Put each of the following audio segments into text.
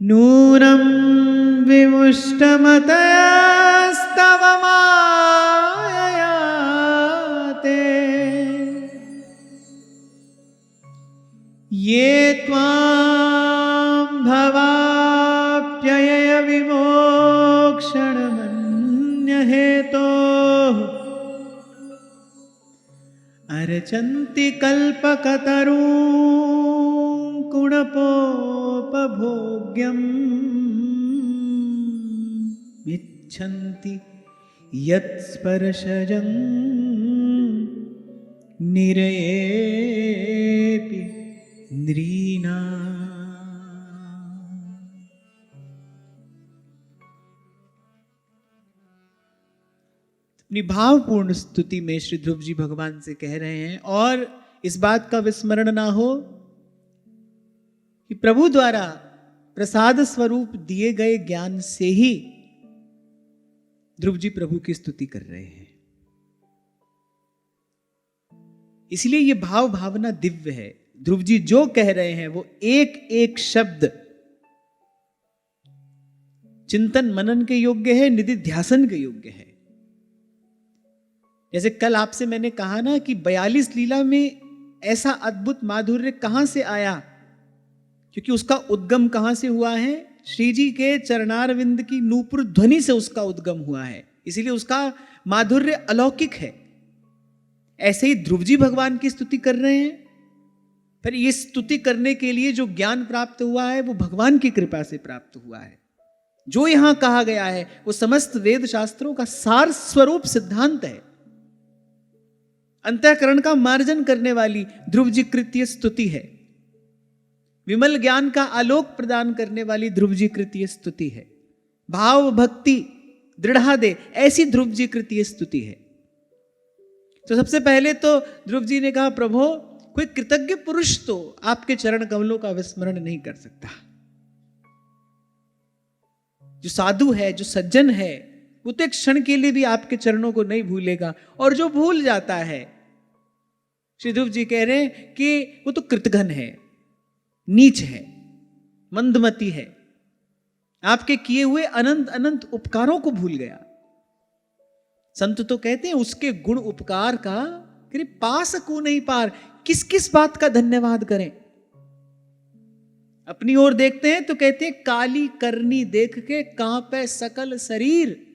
नूनं विमुष्टमतस्तव मायया ते ये त्वां भवाप्ययय विमोक्षणमन्यहेतोः अर्चन्ति कल्पकतरूं कुणपोपभोग्यम् इच्छन्ति यत्स्पर्शजं निरयेऽपि नृणाम्। अपनी भावपूर्ण स्तुति में श्री ध्रुव जी भगवान से कह रहे हैं, और इस बात का विस्मरण ना हो कि प्रभु द्वारा प्रसाद स्वरूप दिए गए ज्ञान से ही ध्रुव जी प्रभु की स्तुति कर रहे हैं। इसलिए ये भाव भावना दिव्य है। ध्रुव जी जो कह रहे हैं वो एक एक शब्द चिंतन मनन के योग्य है, निधिध्यासन के योग्य है। जैसे कल आपसे मैंने कहा ना कि 42 लीला में ऐसा अद्भुत माधुर्य कहां से आया, क्योंकि उसका उद्गम कहां से हुआ है? श्री जी के चरणारविंद की नूपुर ध्वनि से उसका उद्गम हुआ है, इसीलिए उसका माधुर्य अलौकिक है। ऐसे ही ध्रुव जी भगवान की स्तुति कर रहे हैं। फिर ये स्तुति करने के लिए जो ज्ञान प्राप्त हुआ है वो भगवान की कृपा से प्राप्त हुआ है। जो यहां कहा गया है वो समस्त वेद शास्त्रों का सार स्वरूप सिद्धांत है। अंतःकरण का मार्जन करने वाली ध्रुव जी कृत्य स्तुति है। विमल ज्ञान का आलोक प्रदान करने वाली ध्रुव जी कृत्य स्तुति है। भाव भक्ति दृढ़ा दे ऐसी ध्रुव जी कृत्य स्तुति है। तो सबसे पहले तो ध्रुव जी ने कहा, प्रभु कोई कृतज्ञ पुरुष तो आपके चरण कमलों का विस्मरण नहीं कर सकता। जो साधु है, जो सज्जन है, वो तो एक क्षण के लिए भी आपके चरणों को नहीं भूलेगा। और जो भूल जाता है, श्री ध्रुव जी कह रहे हैं कि वो तो कृतघ्न है, नीच है, मंदमती है, आपके किए हुए अनंत अनंत उपकारों को भूल गया। संत तो कहते हैं उसके गुण उपकार का पा सकूं नहीं पार। किस किस बात का धन्यवाद करें? अपनी ओर देखते हैं तो कहते हैं काली करनी देख के कांपे सकल शरीर।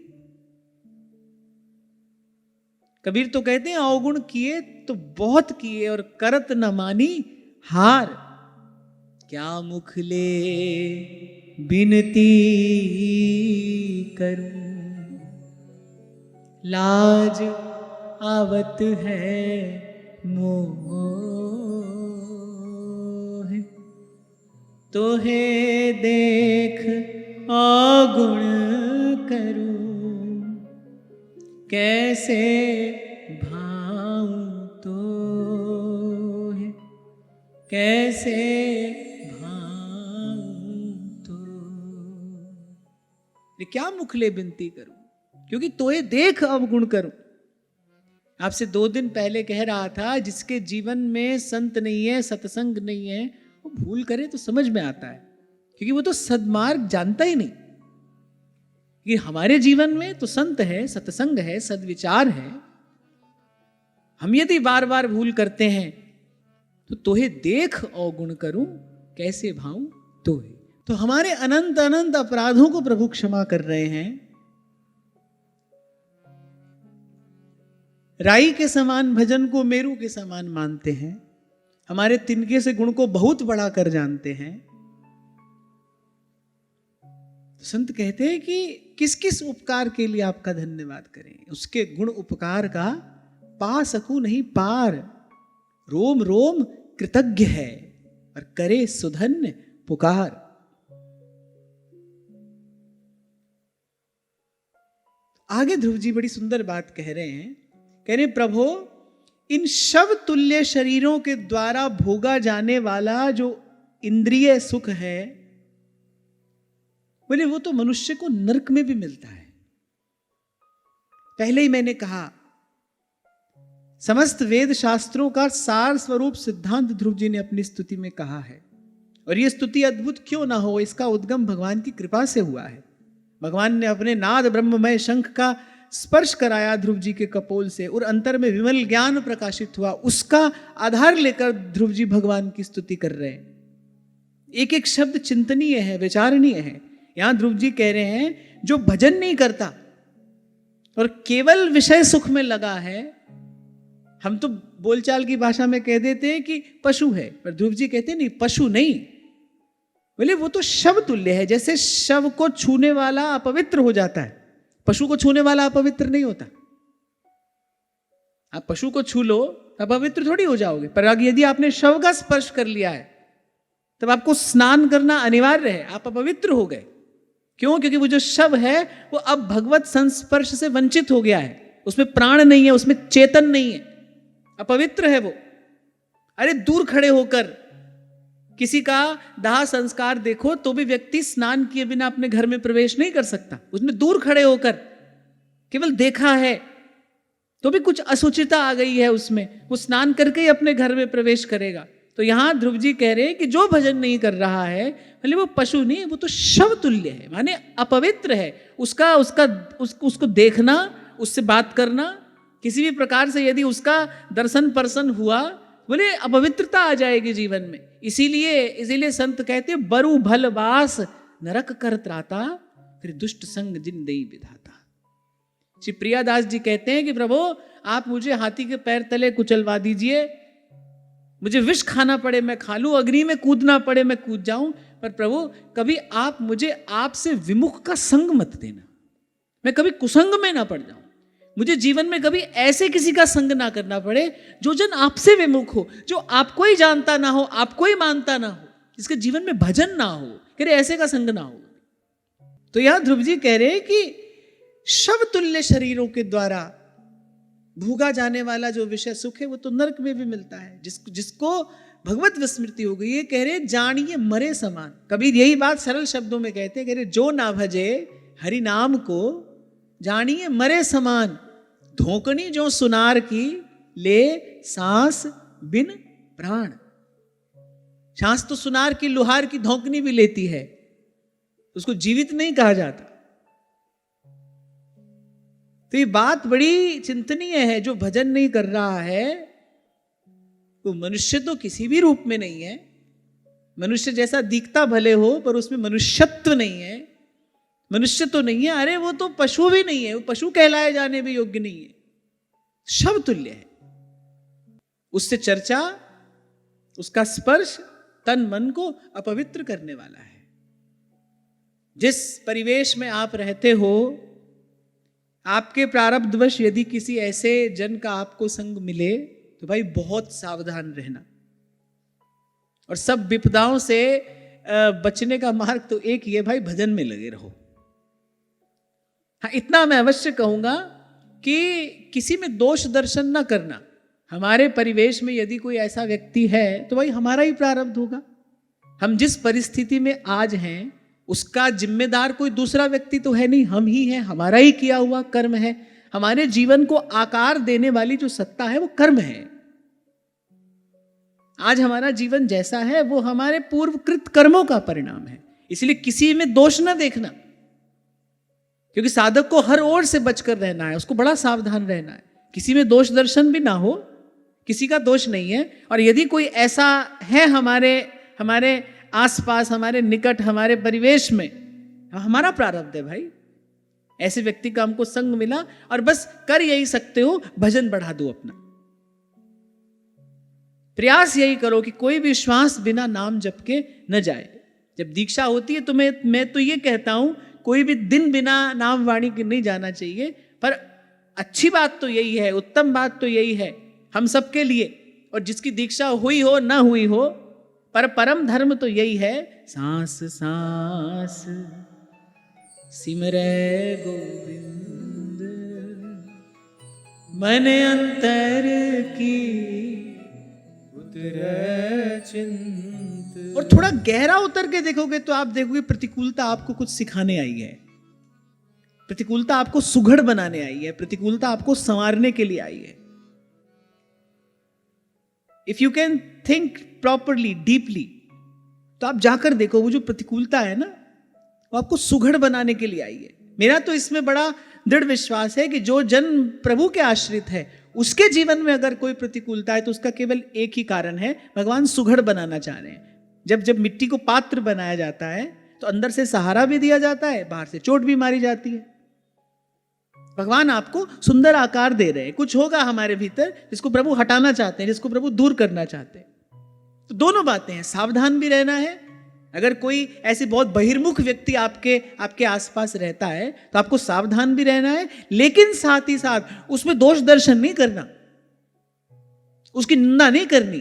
कबीर तो कहते हैं अवगुण किए तो बहुत किए और करत न मानी हार। क्या मुख ले बिनती करूं, लाज आवत है मोह। तोहे देख अवगुण करूं, कैसे भाऊं तोहे, कैसे भाऊं तो। क्या मुख ले बिनती करूं, क्योंकि तोहे देख अवगुण करूं। आपसे 2 दिन पहले कह रहा था, जिसके जीवन में संत नहीं है, सत्संग नहीं है, वो भूल करे तो समझ में आता है, क्योंकि वो तो सद्मार्ग जानता ही नहीं। कि हमारे जीवन में तो संत है, सत्संग है, सद्विचार है। हम यदि बार बार भूल करते हैं तो तोहे देख अवगुण करूं, कैसे भाऊं तोहे। तो हमारे अनंत अनंत अपराधों को प्रभु क्षमा कर रहे हैं। राई के समान भजन को मेरू के समान मानते हैं। हमारे तिनके से गुण को बहुत बढ़ा कर जानते हैं। तो संत कहते हैं कि किस किस उपकार के लिए आपका धन्यवाद करें। उसके गुण उपकार का पा सकूं नहीं पार। रोम रोम कृतज्ञ है और करे सुधन्य पुकार। आगे ध्रुव जी बड़ी सुंदर बात कह रहे हैं। कह रहे प्रभु, इन शव तुल्य शरीरों के द्वारा भोगा जाने वाला जो इंद्रिय सुख है, बोले वो तो मनुष्य को नरक में भी मिलता है। पहले ही मैंने कहा, समस्त वेद शास्त्रों का सार स्वरूप सिद्धांत ध्रुव जी ने अपनी स्तुति में कहा है। और ये स्तुति अद्भुत क्यों ना हो, इसका उद्गम भगवान की कृपा से हुआ है। भगवान ने अपने नाद ब्रह्ममय शंख का स्पर्श कराया ध्रुव जी के कपोल से और अंतर में विमल ज्ञान प्रकाशित हुआ, उसका आधार लेकर ध्रुव जी भगवान की स्तुति कर रहे हैं। एक एक शब्द चिंतनीय है, विचारणीय है। यहां ध्रुव जी कह रहे हैं जो भजन नहीं करता और केवल विषय सुख में लगा है, हम तो बोलचाल की भाषा में कह देते हैं कि पशु है, पर ध्रुव जी कहते हैं नहीं, पशु नहीं, बोले वो तो शव तुल्य है। जैसे शव को छूने वाला अपवित्र हो जाता है, पशु को छूने वाला अपवित्र नहीं होता। आप पशु को छू लो अपवित्र थोड़ी हो जाओगे, पर यदि आपने शव का स्पर्श कर लिया है तब आपको स्नान करना अनिवार्य है, आप अपवित्र हो गए। क्यों? क्योंकि वो जो शव है वो अब भगवत संस्पर्श से वंचित हो गया है, उसमें प्राण नहीं है, उसमें चेतन नहीं है, अपवित्र है वो। अरे दूर खड़े होकर किसी का दाह संस्कार देखो तो भी व्यक्ति स्नान किए बिना अपने घर में प्रवेश नहीं कर सकता। उसमें दूर खड़े होकर केवल देखा है तो भी कुछ असुचिता आ गई है उसमें, वो स्नान करके ही अपने घर में प्रवेश करेगा। तो यहां ध्रुव जी कह रहे हैं कि जो भजन नहीं कर रहा है, भले वो पशु नहीं, वो तो शव तुल्य है, माने अपवित्र है। उसको देखना, उससे बात करना, किसी भी प्रकार से यदि उसका दर्शन पर्सन हुआ, बोले अपवित्रता आ जाएगी जीवन में। इसीलिए संत कहते हैं बरु भल वास नरक कर त्राता, फिर दुष्ट संग जिन दई विधाता। श्री प्रियादास जी कहते हैं कि प्रभु आप मुझे हाथी के पैर तले कुचलवा दीजिए, मुझे विष खाना पड़े मैं खा लूं, अग्नि में कूदना पड़े मैं कूद जाऊं, पर प्रभु कभी आप मुझे आपसे विमुख का संग मत देना, मैं कभी कुसंग में ना पड़ जाऊं। मुझे जीवन में कभी ऐसे किसी का संग ना करना पड़े जो जन आपसे विमुख हो, जो आपको ही जानता ना हो, आपको ही मानता ना हो, जिसके जीवन में भजन ना हो, कह रहे ऐसे का संग ना हो। तो यहां ध्रुव जी कह रहे हैं कि शव तुल्य शरीरों के द्वारा भूगा जाने वाला जो विषय सुख है वो तो नरक में भी मिलता है। जिसको भगवत विस्मृति हो गई, ये कह रहे जानिए मरे समान। कबीर यही बात सरल शब्दों में कहते हैं, कह रहे जो ना भजे हरि नाम को जानिए मरे समान, धोकनी जो सुनार की ले सांस बिन प्राण। सांस तो सुनार की लोहार की धोकनी भी लेती है, उसको जीवित नहीं कहा जाता। तो ये बात बड़ी चिंतनीय है। जो भजन नहीं कर रहा है वो मनुष्य तो किसी भी रूप में नहीं है। मनुष्य जैसा दिखता भले हो पर उसमें मनुष्यत्व नहीं है, मनुष्य तो नहीं है। अरे वो तो पशु भी नहीं है, वो पशु कहलाए जाने भी योग्य नहीं है, शव तुल्य है। उससे चर्चा, उसका स्पर्श तन मन को अपवित्र करने वाला है। जिस परिवेश में आप रहते हो, आपके प्रारब्धवश यदि किसी ऐसे जन का आपको संग मिले तो भाई बहुत सावधान रहना। और सब विपदाओं से बचने का मार्ग तो एक ही है भाई, भजन में लगे रहो। हाँ, इतना मैं अवश्य कहूंगा कि किसी में दोष दर्शन ना करना। हमारे परिवेश में यदि कोई ऐसा व्यक्ति है तो भाई हमारा ही प्रारब्ध होगा। हम जिस परिस्थिति में आज हैं उसका जिम्मेदार कोई दूसरा व्यक्ति तो है नहीं, हम ही हैं। हमारा ही किया हुआ कर्म है। हमारे जीवन को आकार देने वाली जो सत्ता है वो कर्म है। आज हमारा जीवन जैसा है वो हमारे पूर्वकृत कर्मों का परिणाम है। इसलिए किसी में दोष ना देखना, क्योंकि साधक को हर ओर से बचकर रहना है, उसको बड़ा सावधान रहना है। किसी में दोष दर्शन भी ना हो, किसी का दोष नहीं है। और यदि कोई ऐसा है हमारे आसपास, हमारे निकट, हमारे परिवेश में, हमारा प्रारब्ध है भाई। ऐसे व्यक्ति का हमको संग मिला और बस कर यही सकते हो, भजन बढ़ा दो अपना। प्रयास यही करो कि कोई भी श्वास बिना नाम जप के न जाए। जब दीक्षा होती है तो मैं तो ये कहता हूं कोई भी दिन बिना नाम वाणी के नहीं जाना चाहिए। पर अच्छी बात तो यही है, उत्तम बात तो यही है हम सबके लिए, और जिसकी दीक्षा हुई हो ना हुई हो, पर परम धर्म तो यही है, सांस सांस सिमरै गोविंद मन अंतर की उतरै चिंत। और थोड़ा गहरा उतर के देखोगे तो आप देखोगे प्रतिकूलता आपको कुछ सिखाने आई है, प्रतिकूलता आपको सुघड़ बनाने आई है, प्रतिकूलता आपको संवारने के लिए आई है। If you can think properly, deeply, तो आप जाकर देखो, वो जो प्रतिकूलता है ना, वो आपको सुघड़ बनाने के लिए आई है। मेरा तो इसमें बड़ा दृढ़ विश्वास है कि जो जन प्रभु के आश्रित है, उसके जीवन में अगर कोई प्रतिकूलता है तो उसका केवल एक ही कारण है, भगवान सुघड़ बनाना चाह रहे हैं। जब जब मिट्टी को पात्र बनाया जाता है तो अंदर से सहारा भी दिया जाता है, बाहर से चोट भी मारी जाती है। भगवान आपको सुंदर आकार दे रहे हैं। कुछ होगा हमारे भीतर जिसको प्रभु हटाना चाहते हैं, जिसको प्रभु दूर करना चाहते हैं। तो दोनों बातें हैं, सावधान भी रहना है। अगर कोई ऐसे बहुत बहिर्मुख व्यक्ति आपके आसपास रहता है तो आपको सावधान भी रहना है, लेकिन साथ ही साथ उसमें दोष दर्शन नहीं करना, उसकी निंदा नहीं करनी।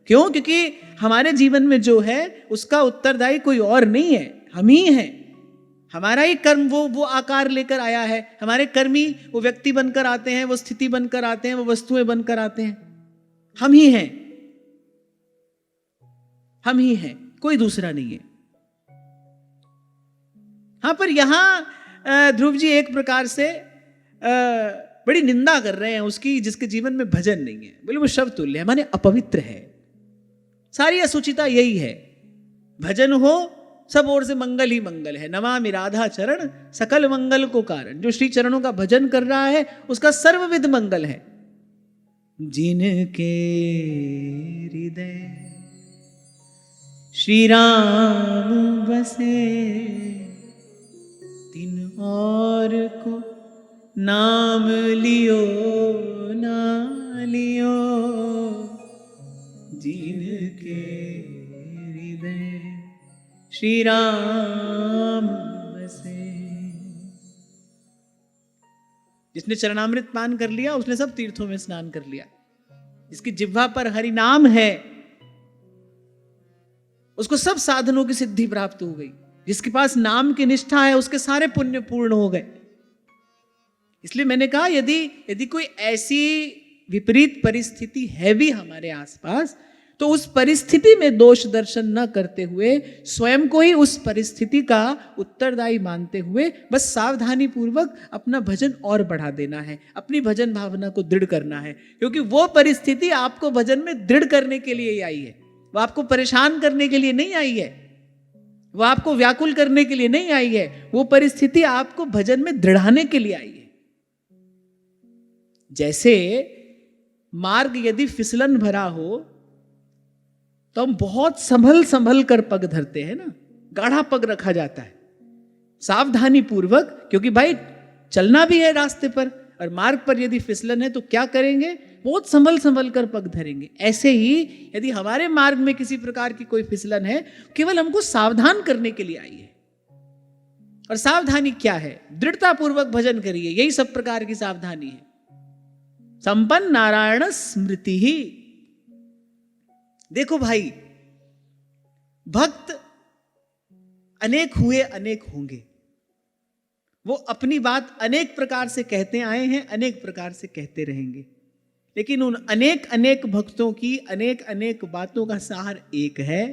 क्यों? क्योंकि हमारे जीवन में जो है उसका उत्तरदायी कोई और नहीं है, हम ही हैं। हमारा ही कर्म वो आकार लेकर आया है। हमारे कर्म ही वो व्यक्ति बनकर आते हैं, वो स्थिति बनकर आते हैं, वो वस्तुएं बनकर आते हैं। हम ही हैं, हम ही हैं, कोई दूसरा नहीं है। हाँ, पर यहां ध्रुव जी एक प्रकार से बड़ी निंदा कर रहे हैं उसकी, जिसके जीवन में भजन नहीं है। बोले वो शव तुल्य है, माने अपवित्र है। सारी असुचिता यही है। भजन हो, सब ओर से मंगल ही मंगल है। नमामि राधा चरण सकल मंगल को कारण। जो श्री चरणों का भजन कर रहा है उसका सर्वविध मंगल है। जिनके हृदय श्री राम बसे, तिन और को नाम लियो ना लियो। जिनके हृदय श्री राम बसे। जिसने चरणामृत पान कर लिया उसने सब तीर्थों में स्नान कर लिया। जिसकी जिह्वा पर हरि नाम है उसको सब साधनों की सिद्धि प्राप्त हो गई। जिसके पास नाम की निष्ठा है उसके सारे पुण्य पूर्ण हो गए। इसलिए मैंने कहा यदि कोई ऐसी विपरीत परिस्थिति है भी हमारे आसपास, तो उस परिस्थिति में दोष दर्शन न करते हुए स्वयं को ही उस परिस्थिति का उत्तरदायी मानते हुए बस सावधानी पूर्वक अपना भजन और बढ़ा देना है, अपनी भजन भावना को दृढ़ करना है। क्योंकि वो परिस्थिति आपको भजन में दृढ़ करने के लिए ही आई है, वो आपको परेशान करने के लिए नहीं आई है, वो आपको व्याकुल करने के लिए नहीं आई है। वो परिस्थिति आपको भजन में दृढ़ाने के लिए आई है। जैसे मार्ग यदि फिसलन भरा हो तो हम बहुत संभल संभल कर पग धरते हैं ना, गाढ़ा पग रखा जाता है सावधानी पूर्वक, क्योंकि भाई चलना भी है रास्ते पर। और मार्ग पर यदि फिसलन है तो क्या करेंगे? बहुत संभल संभल कर पग धरेंगे। ऐसे ही यदि हमारे मार्ग में किसी प्रकार की कोई फिसलन है, केवल हमको सावधान करने के लिए आई है। और सावधानी क्या है? दृढ़ता पूर्वक भजन करिए, यही सब प्रकार की सावधानी है। संपन्न नारायण स्मृति ही। देखो भाई, भक्त अनेक हुए, अनेक होंगे। वो अपनी बात अनेक प्रकार से कहते आए हैं, अनेक प्रकार से कहते रहेंगे। लेकिन उन अनेक अनेक भक्तों की अनेक अनेक बातों का सार एक है।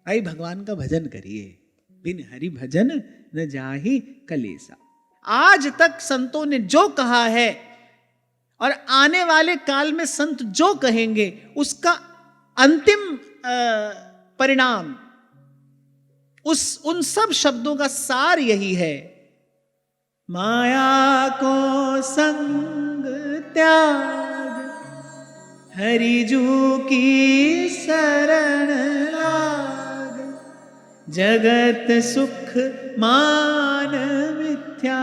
भाई भगवान का भजन करिए, बिन हरि भजन न जाहि कलेसा। आज तक संतों ने जो कहा है और आने वाले काल में संत जो कहेंगे, उसका अंतिम परिणाम, उन सब शब्दों का सार यही है। माया को संग त्याग, हरिजू की शरण लाग। जगत सुख मान मिथ्या,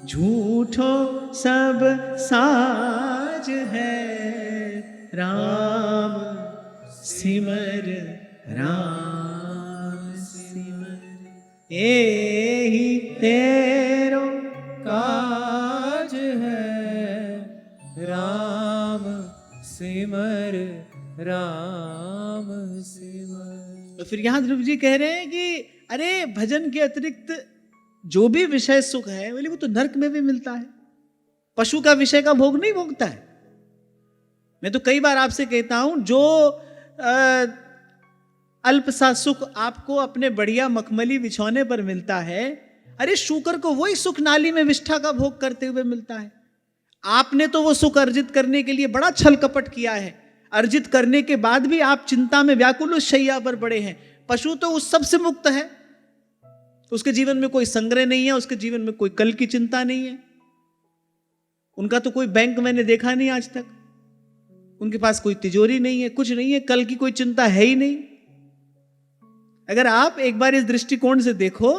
झूठो सब साज है। राम सिमर राम सिमर, एही तेरो काज है। राम सिमर राम सिमर। तो फिर यहां ध्रुव जी कह रहे हैं कि अरे भजन के अतिरिक्त जो भी विषय सुख है, बोले वो तो नरक में भी मिलता है। पशु का विषय का भोग नहीं भोगता है। मैं तो कई बार आपसे कहता हूं, जो अल्प सा सुख आपको अपने बढ़िया मखमली बिछौने पर मिलता है, अरे शूकर को वही सुख नाली में विष्ठा का भोग करते हुए मिलता है। आपने तो वो सुख अर्जित करने के लिए बड़ा छल कपट किया है, अर्जित करने के बाद भी आप चिंता में व्याकुल उस शैया पर पड़े हैं। पशु तो उस सब से मुक्त है, उसके जीवन में कोई संग्रह नहीं है, उसके जीवन में कोई कल की चिंता नहीं है। उनका तो कोई बैंक मैंने देखा नहीं आज तक, उनके पास कोई तिजोरी नहीं है, कुछ नहीं है, कल की कोई चिंता है ही नहीं। अगर आप एक बार इस दृष्टिकोण से देखो,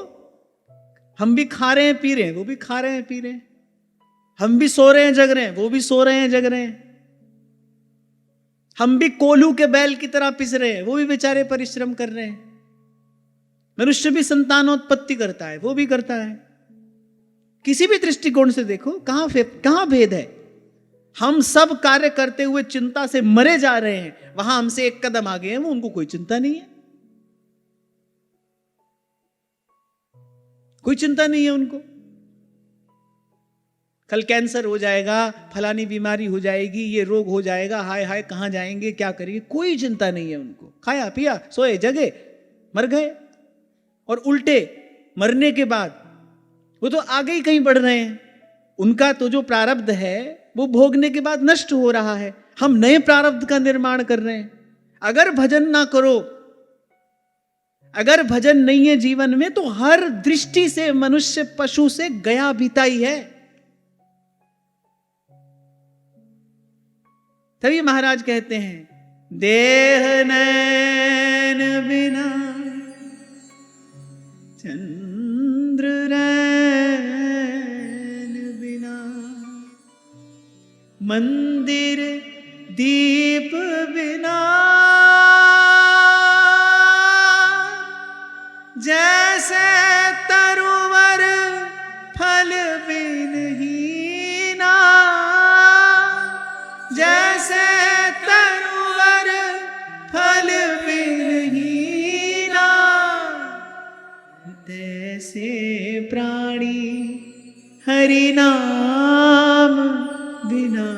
हम भी खा रहे हैं पी रहे हैं, वो भी खा रहे हैं पी रहे हैं, हम भी सो रहे हैं जग रहे हैं, वो भी सो रहे हैं जग रहे हैं, हम भी कोल्हू के बैल की तरह पिस रहे हैं, वो भी बेचारे परिश्रम कर रहे हैं। मनुष्य भी संतानोत्पत्ति करता है, वो भी करता है। किसी भी दृष्टिकोण से देखो, कहां भेद है। हम सब कार्य करते हुए चिंता से मरे जा रहे हैं, वहां हमसे एक कदम आगे हैं, वो उनको कोई चिंता नहीं है, कोई चिंता नहीं है उनको। कल कैंसर हो जाएगा, फलानी बीमारी हो जाएगी, ये रोग हो जाएगा, हाय हाय कहां जाएंगे, क्या करेंगे, कोई चिंता नहीं है उनको। खाया पिया सोए जगे मर गए। और उल्टे मरने के बाद वो तो आगे ही कहीं बढ़ रहे हैं, उनका तो जो प्रारब्ध है वो भोगने के बाद नष्ट हो रहा है, हम नए प्रारब्ध का निर्माण कर रहे हैं। अगर भजन ना करो, अगर भजन नहीं है जीवन में, तो हर दृष्टि से मनुष्य पशु से गया बीता ही है। तभी महाराज कहते हैं, देह नैन बिना चंद्र नैन बिना, मंदिर दीप बिना, जैसे तरुवर फल बिनहीना, जैसे तरुवर फल बिनहीना, तैसे प्राणी हरि नाम बिना,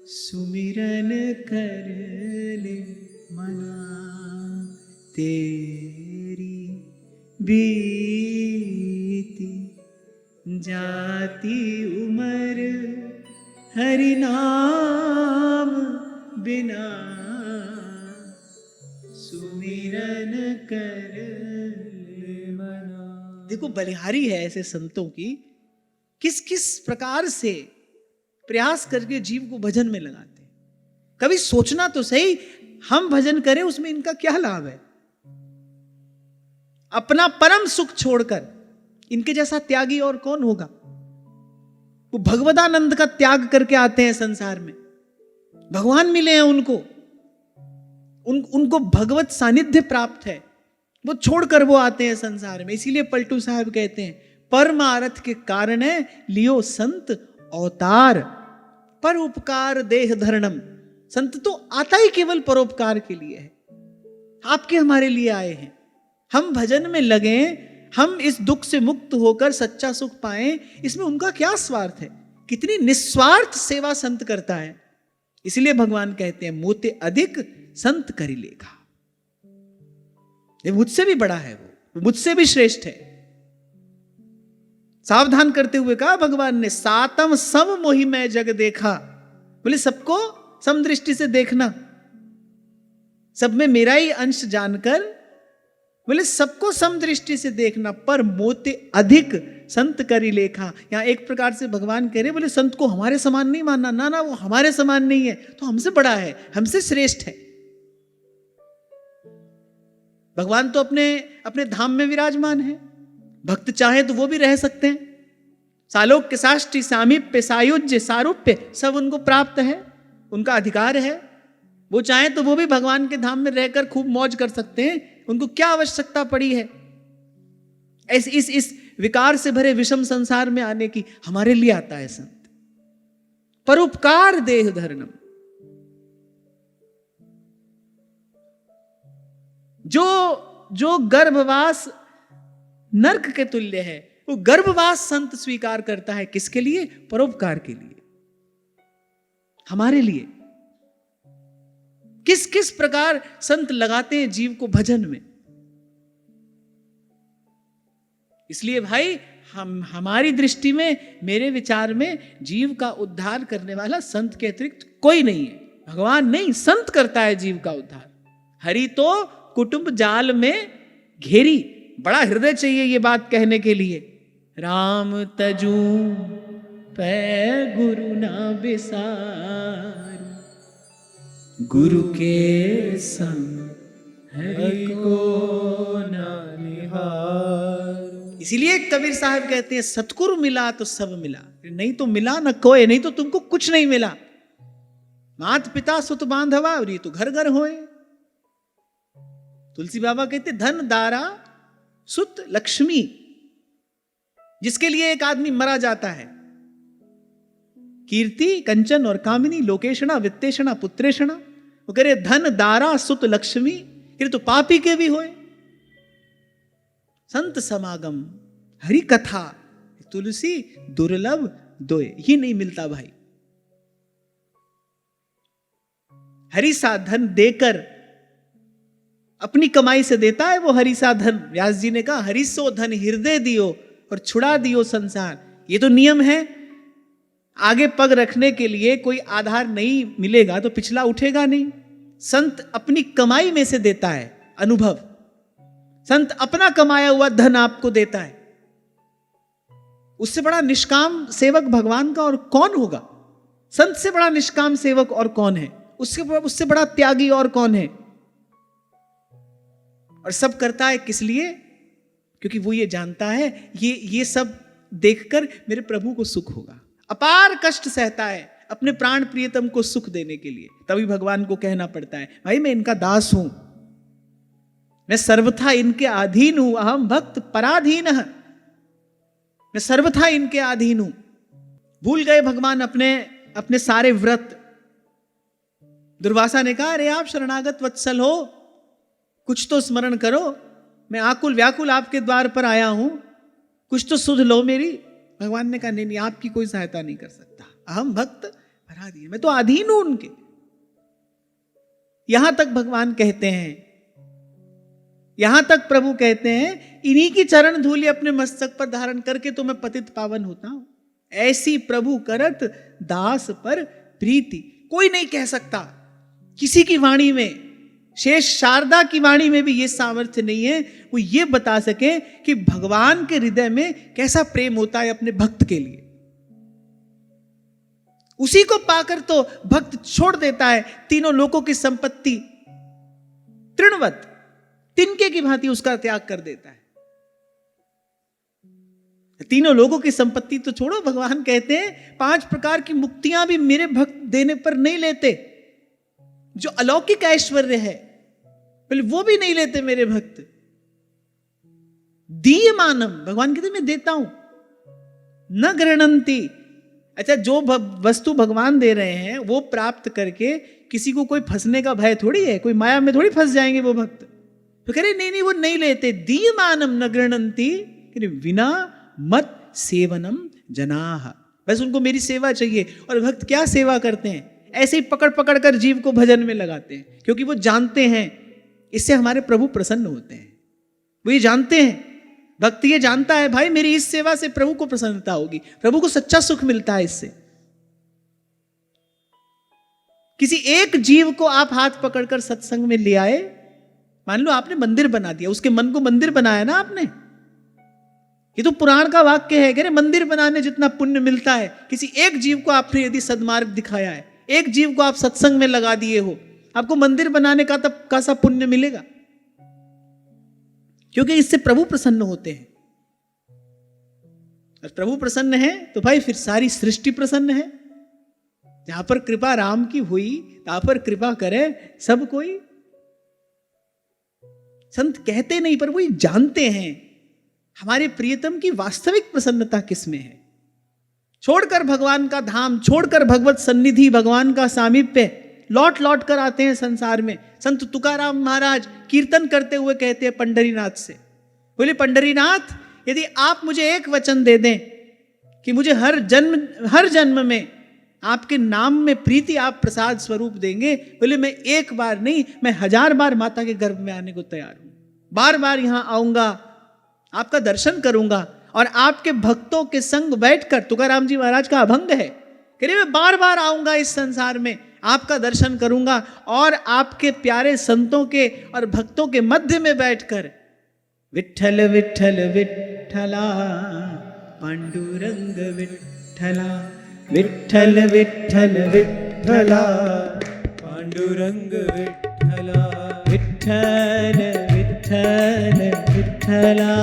सुमिरन कर ले मना, तेरी बीती जाती उमर, हरि नाम बिना, सुमिरन कर ले मना। देखो बलिहारी है ऐसे संतों की, किस किस प्रकार से प्रयास करके जीव को भजन में लगाते हैं। कभी सोचना तो सही, हम भजन करें उसमें इनका क्या लाभ है। अपना परम सुख छोड़कर इनके जैसा त्यागी और कौन होगा। वो भगवदानंद का त्याग करके आते हैं संसार में, भगवान मिले हैं उनको, उनको भगवत सानिध्य प्राप्त है, वो छोड़कर वो आते हैं संसार में। इसीलिए पलटू साहब कहते हैं, परमारथ के कारण लियो संत अवतार, पर उपकार देह धरणम। संत तो आता ही केवल परोपकार के लिए है, आपके हमारे लिए आए हैं। हम भजन में लगे, हम इस दुख से मुक्त होकर सच्चा सुख पाएं, इसमें उनका क्या स्वार्थ है। कितनी निस्वार्थ सेवा संत करता है। इसलिए भगवान कहते हैं, मोते अधिक संत करी लेगा। ये मुझसे भी बड़ा है, वो मुझसे भी श्रेष्ठ है। सावधान करते हुए कहा भगवान ने, सातम सम मोहि मैं जग देखा। बोले सबको समदृष्टि से देखना, सब में मेरा ही अंश जानकर, बोले सबको समदृष्टि से देखना, पर मोते अधिक संत करी लेखा। यहां एक प्रकार से भगवान कह रहे, बोले संत को हमारे समान नहीं मानना, ना ना वो हमारे समान नहीं है, तो हमसे बड़ा है, हमसे श्रेष्ठ है। भगवान तो अपने अपने धाम में विराजमान है, भक्त चाहे तो वो भी रह सकते हैं। सालोक्य साष्टि सामीप्य सायुज्य सारूप्य सब उनको प्राप्त है, उनका अधिकार है। वो चाहे तो वो भी भगवान के धाम में रहकर खूब मौज कर सकते हैं, उनको क्या आवश्यकता पड़ी है इस विकार से भरे विषम संसार में आने की। हमारे लिए आता है संत। परोपकार देह धरणम, जो गर्भवास नरक के तुल्य है, वो गर्भवास संत स्वीकार करता है। किसके लिए? परोपकार के लिए, हमारे लिए। किस किस प्रकार संत लगाते हैं जीव को भजन में। इसलिए भाई हमारी दृष्टि में, मेरे विचार में जीव का उद्धार करने वाला संत के अतिरिक्त कोई नहीं है। भगवान नहीं, संत करता है जीव का उद्धार। हरि तो कुटुंब जाल में घेरी। बड़ा हृदय चाहिए ये बात कहने के लिए। राम तजू पै गुरु ना बिसार, गुरु के संग हरि को ना निहार। इसीलिए कबीर साहब कहते हैं सतगुरु मिला तो सब मिला, नहीं तो मिला न कोई, नहीं तो तुमको कुछ नहीं मिला। मात पिता सुत बांधवा, और ये तो घर घर होए। तुलसी बाबा कहते धन दारा सुत लक्ष्मी, जिसके लिए एक आदमी मरा जाता है। कीर्ति कंचन और कामिनी, लोकेशणा वित्तेषणा पुत्रेषणा। वो कह रहे धन दारा सुत लक्ष्मी, फिर तो पापी के भी होए। संत समागम हरि कथा तुलसी दुर्लभ दोए, ये नहीं मिलता भाई। हरि साधन देकर, अपनी कमाई से देता है वो हरि साधन। व्यास जी ने कहा हरि सो धन हृदय दियो और छुड़ा दियो संसार। ये तो नियम है। आगे पग रखने के लिए कोई आधार नहीं मिलेगा तो पिछला उठेगा नहीं। संत अपनी कमाई में से देता है अनुभव। संत अपना कमाया हुआ धन आपको देता है। उससे बड़ा निष्काम सेवक भगवान का और कौन होगा? संत से बड़ा निष्काम सेवक और कौन है? उससे बड़ा त्यागी और कौन है? और सब करता है किस लिए? क्योंकि वो ये जानता है ये सब देखकर मेरे प्रभु को सुख होगा। अपार कष्ट सहता है अपने प्राण प्रियतम को सुख देने के लिए। तभी भगवान को कहना पड़ता है भाई मैं इनका दास हूं, मैं सर्वथा इनके अधीन हूं। अहम भक्त पराधीन, मैं सर्वथा इनके अधीन हूं। भूल गए भगवान अपने सारे व्रत। दुर्वासा ने कहा अरे आप शरणागत वत्सल हो, कुछ तो स्मरण करो। मैं आकुल व्याकुल आपके द्वार पर आया हूं, कुछ तो सुध लो मेरी। भगवान ने कहा नहीं, आपकी कोई सहायता नहीं कर सकता। अहम भक्त पराधीन, मैं तो अधीन हूं उनके। यहां तक भगवान कहते हैं, यहां तक प्रभु कहते हैं इन्हीं की चरण धूलि अपने मस्तक पर धारण करके तो मैं पतित पावन होता हूं। ऐसी प्रभु करत दास पर प्रीति। कोई नहीं कह सकता, किसी की वाणी में, शेष शारदा की वाणी में भी ये सामर्थ्य नहीं है वो ये बता सके कि भगवान के हृदय में कैसा प्रेम होता है अपने भक्त के लिए। उसी को पाकर तो भक्त छोड़ देता है तीनों लोकों की संपत्ति, तृणवत तिनके की भांति उसका त्याग कर देता है। तीनों लोगों की संपत्ति तो छोड़ो, भगवान कहते हैं 5 प्रकार की मुक्तियां भी मेरे भक्त देने पर नहीं लेते। जो अलौकिक ऐश्वर्य है बोले वो भी नहीं लेते मेरे भक्त। दीयमानम, भगवान कहते मैं देता हूं, न गृह्णन्ति। अच्छा, जो वस्तु भगवान दे रहे हैं वो प्राप्त करके किसी को कोई फंसने का भय थोड़ी है, कोई माया में थोड़ी फंस जाएंगे वो भक्त। तो कह रहे नहीं वो नहीं लेते। दीयमानम न गृह्णन्ति, विना मत सेवनम जनाह। बस उनको मेरी सेवा चाहिए। और भक्त क्या सेवा करते हैं? ऐसे ही पकड़ पकड़ कर जीव को भजन में लगाते हैं, क्योंकि वो जानते हैं इससे हमारे प्रभु प्रसन्न होते हैं। वो ये जानते हैं, भक्त ये जानता है भाई मेरी इस सेवा से प्रभु को प्रसन्नता होगी, प्रभु को सच्चा सुख मिलता है इससे। किसी एक जीव को आप हाथ पकड़कर सत्संग में ले आए, मान लो आपने मंदिर बना दिया, उसके मन को मंदिर बनाया ना आपने। ये तो पुराण का वाक्य है, कह रहे मंदिर बनाने जितना पुण्य मिलता है किसी एक जीव को आपने यदि सद्मार्ग दिखाया है, एक जीव को आप सत्संग में लगा दिए हो, आपको मंदिर बनाने का तब कैसा पुण्य मिलेगा? क्योंकि इससे प्रभु प्रसन्न होते हैं। और प्रभु प्रसन्न है तो भाई फिर सारी सृष्टि प्रसन्न है। जहां पर कृपा राम की हुई तहां पर कृपा करे सब कोई। संत कहते नहीं पर वो जानते हैं हमारे प्रियतम की वास्तविक प्रसन्नता किसमें है। छोड़कर भगवान का धाम, छोड़कर भगवत सन्निधि, भगवान का सामीप्य लौट लौट कर आते हैं संसार में। संत तुकाराम महाराज कीर्तन करते हुए कहते हैं पंढरीनाथ से, बोले पंढरीनाथ यदि आप मुझे एक वचन दे दें कि मुझे हर जन्म में आपके नाम में प्रीति आप प्रसाद स्वरूप देंगे, बोले मैं एक बार नहीं, मैं 1000 बार माता के गर्भ में आने को तैयार हूं। बार बार यहां आऊंगा, आपका दर्शन करूंगा और आपके भक्तों के संग बैठकर, तुकाराम जी महाराज का अभंग है, कह रहे मैं बार बार आऊंगा इस संसार में, आपका दर्शन करूंगा और आपके प्यारे संतों के और भक्तों के मध्य में बैठकर विठ्ठल विठ्ठल विठ्ठला पांडुरंग विठ्ठला, विठ्ठल विठ्ठल विठ्ठला पांडुरंग विठ्ठला, विठ्ठल विठ्ठल विठ्ठला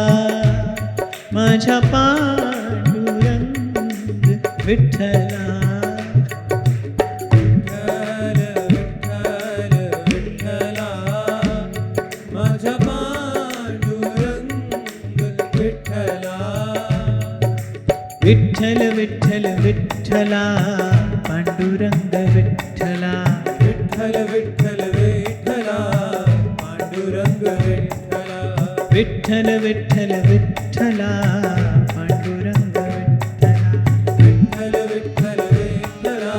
माझा पांडुरंग विठ्ठला, विठ्ठल विठ्ठल विठ्ठला माझा पांडुरंग विठ्ठला, विठ्ठल विठ्ठल विठ्ठला पांडुरंग विठ्ठला, विठ्ठल विठ्ठल विठ्ठला पांडुरंग विठ्ठला, विठ्ठल विठ्ठल विठ्ठला पांडुरंग विठ्ठला, विठ्ठल विठ्ठल विठ्ठला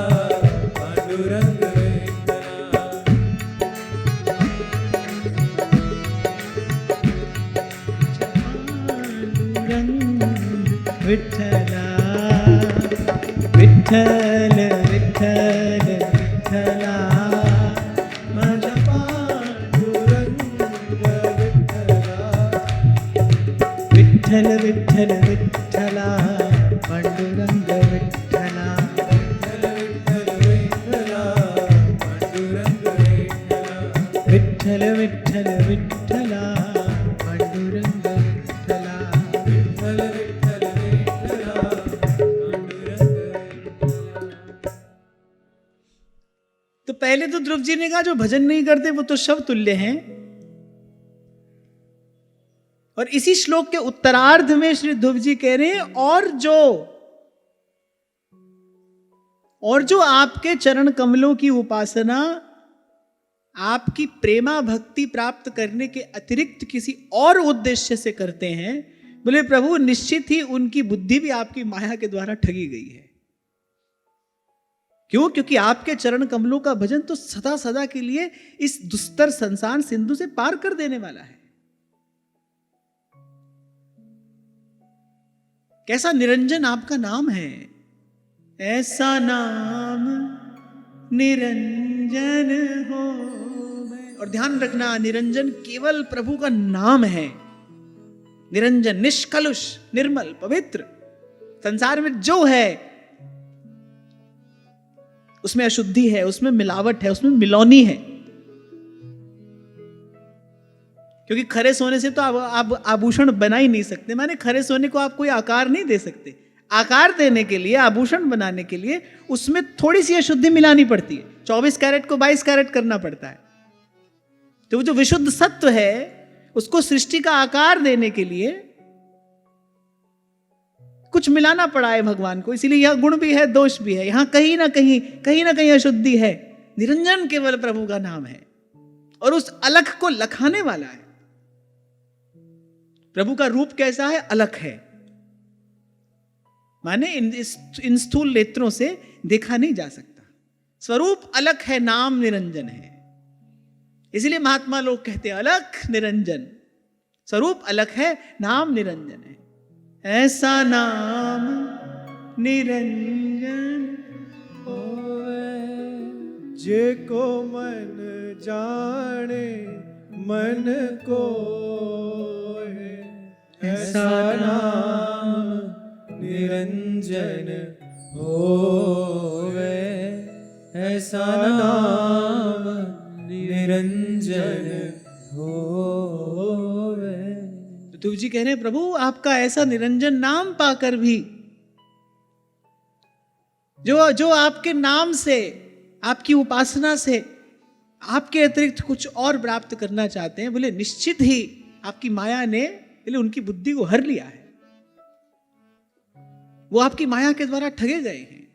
पांडुरंग विठ्ठला, पांडुरंग विठ्ठला, विठ्ठल विठ्ठल विठ्ठला माझा पांडुरंग विठ्ठला, विठ्ठल विठ्ठल विठ्ठला पांडुरंग विठ्ठला, विठ्ठल विठ्ठल विठ्ठला पांडुरंग विठ्ठला, विठ्ठल विठ्ठल विठ्ठला पांडुरंग विठ्ठला, विठ्ठल विठ्ठल विठ्ठला पांडुरंग विठ्ठला। तो पहले तो ध्रुव जी ने कहा जो भजन नहीं करते वो तो शव तुल्य हैं, और इसी श्लोक के उत्तरार्ध में श्री ध्रुव जी कह रहे हैं और जो आपके चरण कमलों की उपासना आपकी प्रेमा भक्ति प्राप्त करने के अतिरिक्त किसी और उद्देश्य से करते हैं, बोले प्रभु निश्चित ही उनकी बुद्धि भी आपकी माया के द्वारा ठगी गई है। क्यों? क्योंकि आपके चरण कमलों का भजन तो सदा सदा के लिए इस दुस्तर संसार सिंधु से पार कर देने वाला है। कैसा निरंजन आपका नाम है, ऐसा नाम निरंजन हो। और ध्यान रखना, निरंजन केवल प्रभु का नाम है। निरंजन निष्कलुष, निर्मल, पवित्र। संसार में जो है उसमें अशुद्धि है, उसमें मिलावट है, उसमें मिलौनी है। क्योंकि खरे सोने से तो आप आभूषण बना ही नहीं सकते। माने खरे सोने को आप कोई आकार नहीं दे सकते। आकार देने के लिए, आभूषण बनाने के लिए उसमें थोड़ी सी अशुद्धि मिलानी पड़ती है। 24 कैरेट को 22 कैरेट करना पड़ता है। तो वो जो विशुद्ध सत्व है उसको सृष्टि का आकार देने के लिए कुछ मिलाना पड़ा है भगवान को। इसीलिए यह गुण भी है, दोष भी है। यहां कहीं ना कहीं अशुद्धि है। निरंजन केवल प्रभु का नाम है और उस अलख को लखाने वाला है। प्रभु का रूप कैसा है? अलख है। माने इन स्थूल नेत्रों से देखा नहीं जा सकता। स्वरूप अलख है, नाम निरंजन है। इसलिए महात्मा लोग कहते हैं अलख निरंजन। स्वरूप अलख है, नाम निरंजन है। ऐसा नाम निरंजन होवे जे को मन जाने मन को है, ऐसा नाम निरंजन होवे, ऐसा नाम निरंजन होवे। ध्रुव जी कह रहे हैं प्रभु आपका ऐसा निरंजन नाम पाकर भी जो आपके नाम से, आपकी उपासना से आपके अतिरिक्त कुछ और प्राप्त करना चाहते हैं, बोले निश्चित ही आपकी माया ने बोले उनकी बुद्धि को हर लिया है। वो आपकी माया के द्वारा ठगे गए हैं।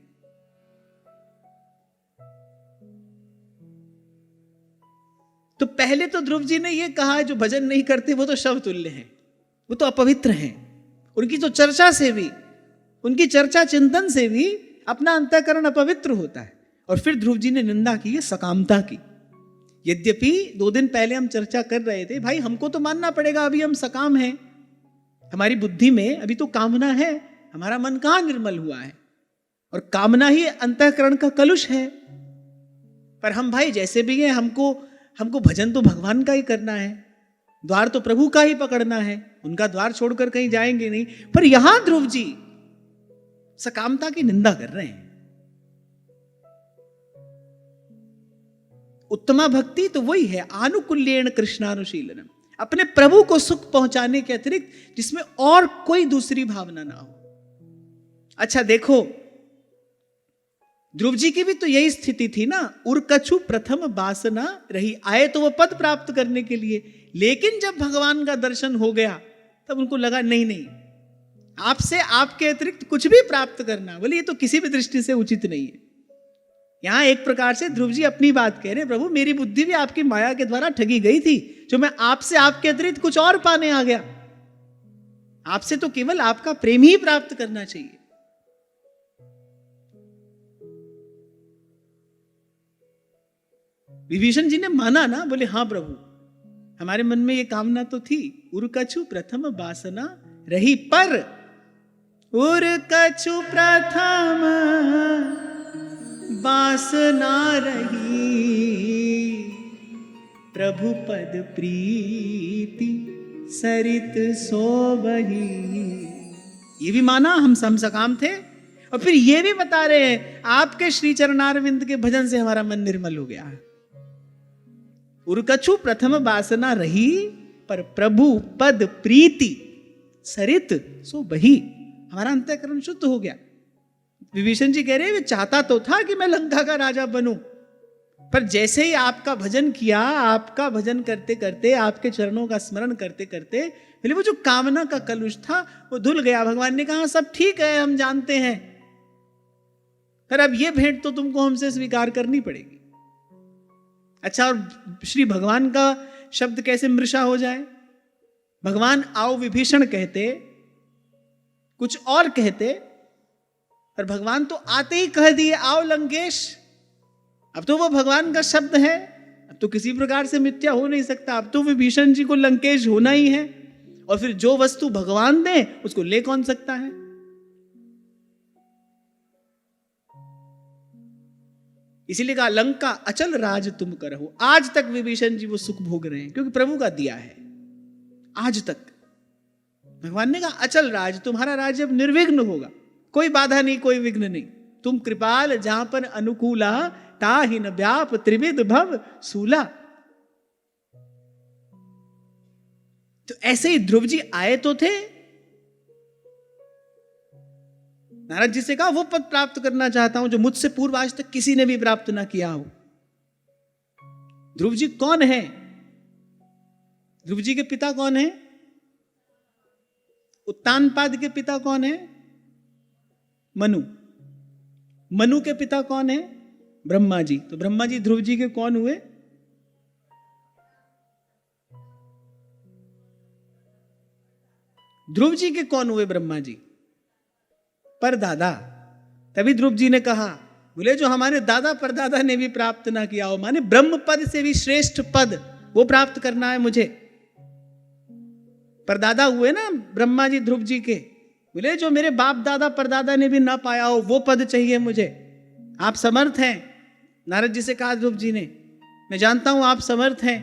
तो पहले तो ध्रुव जी ने यह कहा जो भजन नहीं करते वो तो शव तुल्य हैं, वो तो अपवित्र हैं। उनकी तो चर्चा से भी, उनकी चर्चा चिंतन से भी अपना अंतःकरण अपवित्र होता है। और फिर ध्रुव जी ने निंदा की है सकामता की। यद्यपि 2 दिन पहले हम चर्चा कर रहे थे, भाई हमको तो मानना पड़ेगा अभी हम सकाम हैं, हमारी बुद्धि में अभी तो कामना है, हमारा मन कहाँ निर्मल हुआ है, और कामना ही अंतःकरण का कलुष है। पर हम भाई जैसे भी हैं, हमको भजन तो भगवान का ही करना है, द्वार तो प्रभु का ही पकड़ना है, उनका द्वार छोड़कर कहीं जाएंगे नहीं। पर यहां ध्रुव जी सकामता की निंदा कर रहे हैं। उत्तमा भक्ति तो वही है, आनुकूल्येन कृष्णानुशीलनम, अपने प्रभु को सुख पहुंचाने के अतिरिक्त जिसमें और कोई दूसरी भावना ना हो। अच्छा देखो, ध्रुव जी की भी तो यही स्थिति थी ना, उरकछु प्रथम वासना रही, आए तो वो पद प्राप्त करने के लिए, लेकिन जब भगवान का दर्शन हो गया तब उनको लगा नहीं, आपसे आपके अतिरिक्त कुछ भी प्राप्त करना, बोले ये तो किसी भी दृष्टि से उचित नहीं है। यहां एक प्रकार से ध्रुव जी अपनी बात कह रहे हैं, प्रभु मेरी बुद्धि भी आपकी माया के द्वारा ठगी गई थी, जो मैं आपसे आपके अतिरिक्त कुछ और पाने आ गया। आपसे तो केवल आपका प्रेम ही प्राप्त करना चाहिए। विभीषण जी ने माना ना, बोले हाँ प्रभु, हमारे मन में ये कामना तो थी, उरकछु प्रथम वासना रही, पर उरकछु प्रथम वासना रही, प्रभु पद प्रीति सरित सोबही। ये भी माना हम सकाम थे, और फिर ये भी बता रहे हैं आपके श्री चरणारविंद के भजन से हमारा मन निर्मल हो गया है। उरकछु प्रथम वासना रही, पर प्रभु पद प्रीति सरित सो बही, हमारा अंतःकरण शुद्ध हो गया। विभीषण जी कह रहे हैं वे चाहता तो था कि मैं लंका का राजा बनूं, पर जैसे ही आपका भजन किया, आपका भजन करते करते, आपके चरणों का स्मरण करते करते, बोले वो जो कामना का कलुष था वो धुल गया। भगवान ने कहा सब ठीक है, हम जानते हैं, पर अब ये भेंट तो तुमको हमसे स्वीकार करनी पड़ेगी। अच्छा, और श्री भगवान का शब्द कैसे मृषा हो जाए? भगवान आओ विभीषण कहते, कुछ और कहते, पर भगवान तो आते ही कह दिए आओ लंकेश। अब तो वो भगवान का शब्द है, अब तो किसी प्रकार से मिथ्या हो नहीं सकता। अब तो विभीषण जी को लंकेश होना ही है, और फिर जो वस्तु भगवान दे उसको ले कौन सकता है? इसीलिए कहा लंका अचल राज तुम करहो। आज तक विभीषण जी वो सुख भोग रहे हैं, क्योंकि प्रभु का दिया है। आज तक भगवान ने कहा अचल राज, तुम्हारा राज्य अब निर्विघ्न होगा, कोई बाधा नहीं, कोई विघ्न नहीं। तुम कृपाल जहां पर अनुकूला, ताहि न व्याप त्रिविध भव सूला। तो ऐसे ही ध्रुव जी आए तो थे, नारद जी से कहा वो पद प्राप्त करना चाहता हूं जो मुझसे पूर्व आज तक किसी ने भी प्राप्त ना किया हो। ध्रुव जी कौन है? ध्रुव जी के पिता कौन है? उत्तानपाद के पिता कौन है? मनु। मनु के पिता कौन है? ब्रह्मा जी। तो ब्रह्मा जी ध्रुव जी के कौन हुए? ध्रुव जी के कौन हुए? ब्रह्मा जी परदादा। तभी ध्रुव जी ने कहा, बोले जो हमारे दादा परदादा ने भी प्राप्त ना किया हो, माने ब्रह्म पद से भी श्रेष्ठ पद वो प्राप्त करना है मुझे। परदादा हुए ना ब्रह्मा जी ध्रुव जी के, बोले जो मेरे बाप दादा परदादा ने भी ना पाया हो वो पद चाहिए मुझे। आप समर्थ हैं? नारद जी से कहा ध्रुव जी ने, मैं जानता हूं आप समर्थ हैं,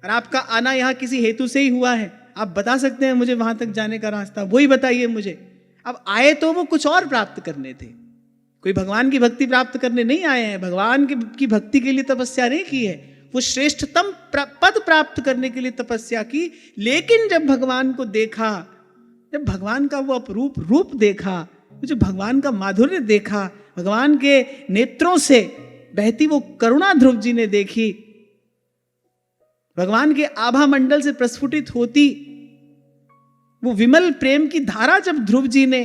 और आपका आना यहां किसी हेतु से ही हुआ है। आप बता सकते हैं मुझे वहां तक जाने का रास्ता, वही बताइए मुझे। अब आए तो वो कुछ और प्राप्त करने थे, कोई भगवान की भक्ति प्राप्त करने नहीं आए हैं। भगवान की भक्ति के लिए तपस्या नहीं की है, वो श्रेष्ठतम पद प्राप्त करने के लिए तपस्या की। लेकिन जब भगवान को देखा, जब भगवान का वो अपरूप रूप देखा, जो भगवान का माधुर्य देखा, भगवान के नेत्रों से बहती वो करुणा ध्रुव जी ने देखी, भगवान के आभा मंडल से प्रस्फुटित होती वो विमल प्रेम की धारा जब ध्रुव जी ने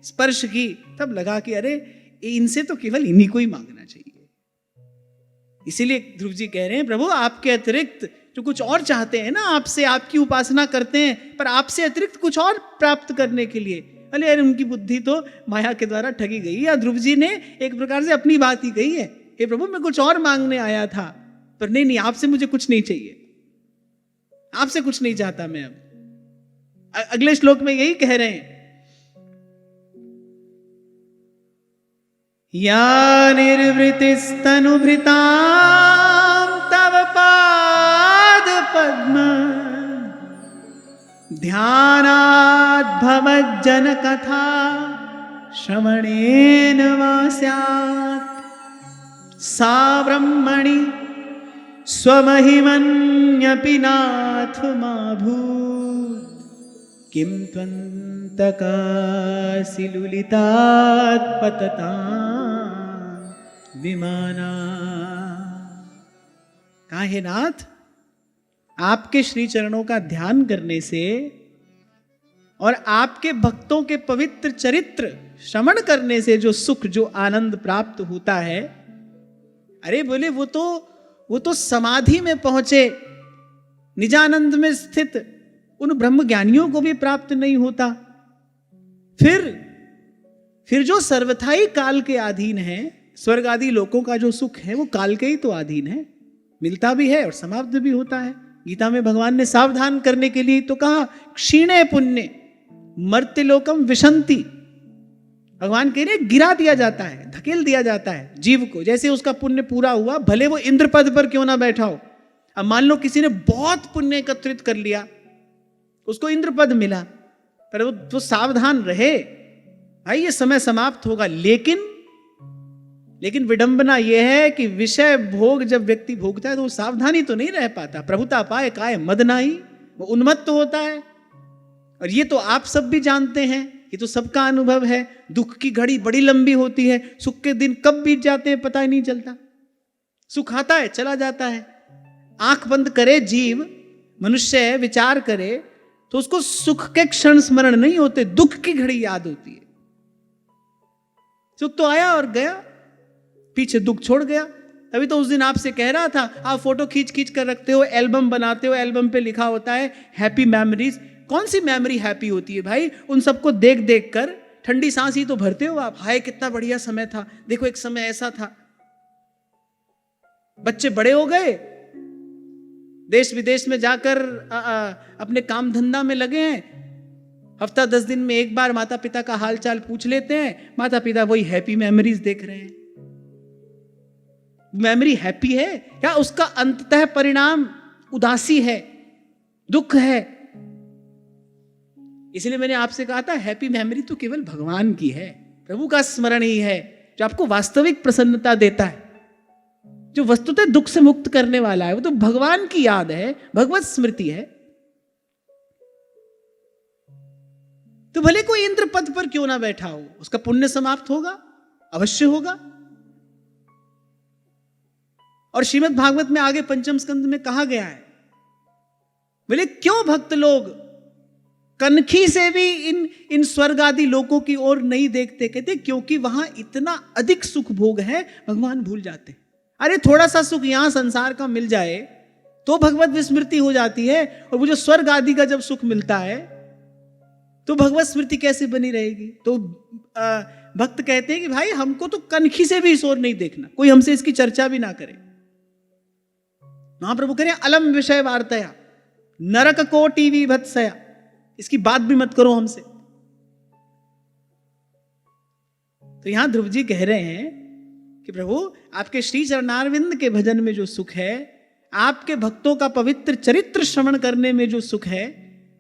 स्पर्श की, तब लगा कि अरे इनसे तो केवल इन्हीं को ही मांगना चाहिए। इसीलिए ध्रुव जी कह रहे हैं, प्रभु आपके अतिरिक्त जो कुछ और चाहते हैं ना, आपसे आपकी उपासना करते हैं, पर आपसे अतिरिक्त कुछ और प्राप्त करने के लिए, अरे यार उनकी बुद्धि तो माया के द्वारा ठगी गई। या ध्रुव जी ने एक प्रकार से अपनी बात ही कही है, हे प्रभु मैं कुछ और मांगने आया था, पर नहीं आपसे मुझे कुछ नहीं चाहिए, आपसे कुछ नहीं चाहता मैं अब। अगले श्लोक में यही कह रहे हैं, या निर्वृतिस्तनुभृतां तव पाद पद्म ध्यानात् भवज्जन कथा श्रवणेन वा स्यात् सा ब्रह्मणि स्वमहिमन्यपि नाथमाभूत् किं त्वन्तकासि लुलितात् पततां विमाना। कहा हे नाथ, आपके श्री चरणों का ध्यान करने से और आपके भक्तों के पवित्र चरित्र श्रवण करने से जो सुख, जो आनंद प्राप्त होता है, अरे बोले वो तो समाधि में पहुंचे निजानंद में स्थित उन ब्रह्म ज्ञानियों को भी प्राप्त नहीं होता। फिर जो सर्वथाई काल के अधीन है, स्वर्ग आदि लोकों का जो सुख है वो काल के ही तो अधीन है, मिलता भी है और समाप्त भी होता है। गीता में भगवान ने सावधान करने के लिए तो कहा, क्षीणे पुण्य मर्त्यलोकम विशंति। भगवान कह रहे गिरा दिया जाता है, धकेल दिया जाता है जीव को, जैसे उसका पुण्य पूरा हुआ, भले वो इंद्र पद पर क्यों ना बैठा हो। अब मान लो किसी ने बहुत पुण्य एकत्रित कर लिया, उसको इंद्र पद मिला, पर वो सावधान रहे, भाई ये समय समाप्त होगा। लेकिन विडंबना यह है कि विषय भोग जब व्यक्ति भोगता है तो वो सावधानी तो नहीं रह पाता। प्रभुता पाए काय मद नाही, वो उन्मत्त होता है। और ये तो आप सब भी जानते हैं, ये तो सबका अनुभव है। दुख की घड़ी बड़ी लंबी होती है, सुख के दिन कब बीत जाते हैं पता ही नहीं चलता। सुख आता है चला जाता है। आंख बंद करे जीव, मनुष्य विचार करे तो उसको सुख के क्षण स्मरण नहीं होते, दुख की घड़ी याद होती है। सुख तो आया और गया, पीछे दुख छोड़ गया। तभी तो उस दिन आपसे कह रहा था, आप फोटो खींच खींच कर रखते हो, एल्बम बनाते हो, एल्बम पे लिखा होता है हैप्पी मेमोरीज। कौन सी मेमोरी हैप्पी होती है भाई? उन सबको देख देख कर ठंडी सांस ही तो भरते हो आप। हाय कितना बढ़िया समय था, देखो एक समय ऐसा था। बच्चे बड़े हो गए, देश विदेश में जाकर अपने काम धंधा में लगे हैं, हफ्ता 10 दिन में एक बार माता पिता का हालचाल पूछ लेते हैं। माता पिता वही हैप्पी मेमोरीज देख रहे हैं। मेमोरी हैप्पी है या उसका अंततः परिणाम उदासी है, दुख है? इसलिए मैंने आपसे कहा था हैप्पी मेमोरी तो केवल भगवान की है, प्रभु का स्मरण ही है जो आपको वास्तविक प्रसन्नता देता है, जो वस्तुतः दुख से मुक्त करने वाला है। वो तो भगवान की याद है, भगवत स्मृति है। तो भले कोई इंद्र पद पर क्यों ना बैठा हो, उसका पुण्य समाप्त होगा, अवश्य होगा। और श्रीमद् भागवत में आगे पंचम स्कंद में कहा गया है, बोले क्यों भक्त लोग कनखी से भी इन स्वर्ग आदि लोकों की ओर नहीं देखते? कहते क्योंकि वहां इतना अधिक सुख भोग है, भगवान भूल जाते। अरे थोड़ा सा सुख यहां संसार का मिल जाए तो भगवत विस्मृति हो जाती है, और वो जो स्वर्ग आदि का जब सुख मिलता है तो भगवत स्मृति कैसे बनी रहेगी? तो भक्त कहते हैं कि भाई हमको तो कनखी से भी इस ओर नहीं देखना, कोई हमसे इसकी चर्चा भी ना करे। महाप्रभु करें अलम विषय वार्तया नरक कोटि विभत्सया, इसकी बात भी मत करो हमसे। तो यहां ध्रुव जी कह रहे हैं कि प्रभु आपके श्री चरणारविंद के भजन में जो सुख है, आपके भक्तों का पवित्र चरित्र श्रवण करने में जो सुख है,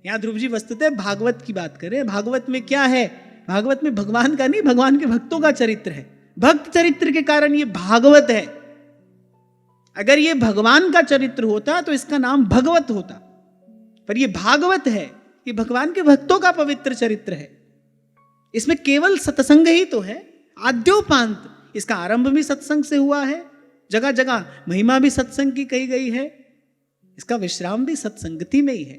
यहां ध्रुव जी वस्तुतः भागवत की बात करें। भागवत में क्या है? भागवत में भगवान का नहीं, भगवान के भक्तों का चरित्र है। भक्त चरित्र के कारण ये भागवत है। अगर ये भगवान का चरित्र होता तो इसका नाम भगवत होता, पर ये भागवत है, ये भगवान के भक्तों का पवित्र चरित्र है। इसमें केवल सत्संग ही तो है, आद्योपांत। इसका आरंभ भी सत्संग से हुआ है, जगह जगह महिमा भी सत्संग की कही गई है, इसका विश्राम भी सत्संगति में ही है।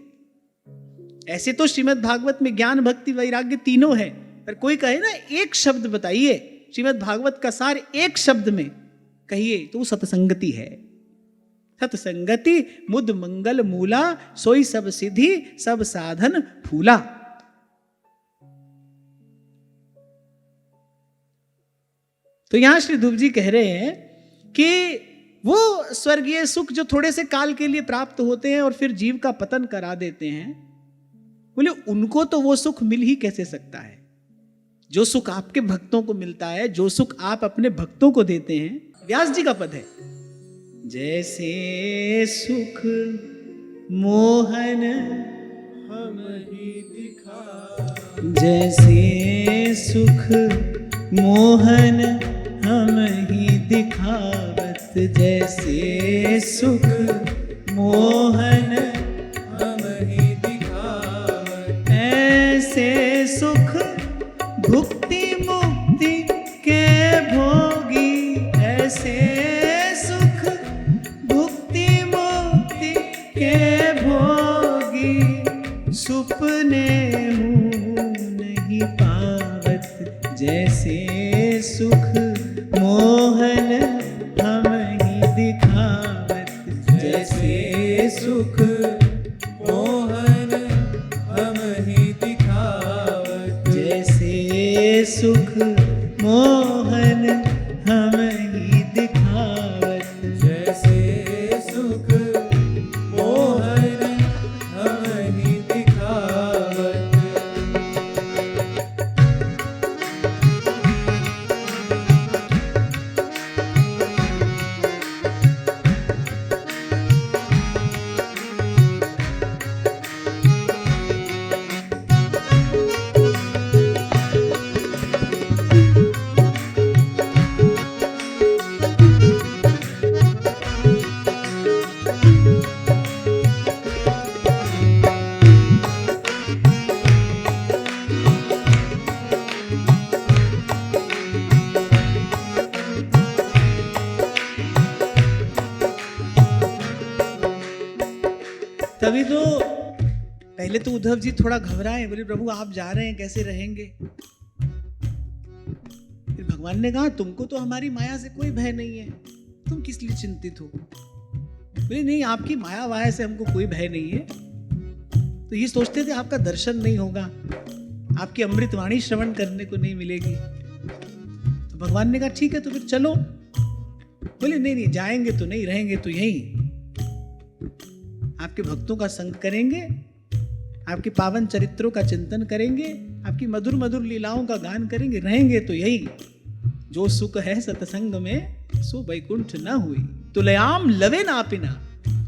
ऐसे तो श्रीमद् भागवत में ज्ञान भक्ति वैराग्य तीनों है, पर कोई कहे ना एक शब्द बताइए श्रीमद् भागवत का सार एक शब्द में कहिए तो सत्संगति है। सत्संगति मुद मंगल मूला, सोई सब सिद्धि सब साधन फूला। तो यहां श्री ध्रुव जी कह रहे हैं कि वो स्वर्गीय सुख जो थोड़े से काल के लिए प्राप्त होते हैं और फिर जीव का पतन करा देते हैं, बोले उनको तो वो सुख मिल ही कैसे सकता है जो सुख आपके भक्तों को मिलता है, जो सुख आप अपने भक्तों को देते हैं। व्यास जी का पद है, जैसे सुख मोहन हम ही दिखा, जैसे सुख मोहन हम ही दिखावत, जैसे सुख मोहन हम ही दिखावत, ऐसे सुख भुक्ति मुक्ति के भोगी, ऐसे सुख भुक्ति मुक्ति के भोगी, सुपने मुँह नहीं पावत, जैसे सुख मोहन हम ही दिखावत, जैसे सुख मोहन हम ही दिखावत, जैसे सुख मोहन हम ही दिखावत, जैसे सुख मोहन हम ही दिखावत। तभी तो पहले तो उद्धव जी थोड़ा घबराए, बोले प्रभु आप जा रहे हैं कैसे रहेंगे। फिर भगवान ने कहा तुमको तो हमारी माया से कोई भय नहीं है, तुम किस लिए चिंतित हो। बोले नहीं आपकी माया वाया से हमको कोई भय नहीं है, तो ये सोचते थे आपका दर्शन नहीं होगा, आपकी अमृतवाणी श्रवण करने को नहीं मिलेगी। तो भगवान ने कहा ठीक है तो फिर चलो। बोले नहीं नहीं जाएंगे तो नहीं, रहेंगे तो यहीं, आपके भक्तों का संग करेंगे, आपके पावन चरित्रों का चिंतन करेंगे, आपकी मधुर मधुर लीलाओं का गान करेंगे, रहेंगे तो यही। जो सुख है सत्संग में सो वैकुंठ न हुई, तुलयाम लवे नापिना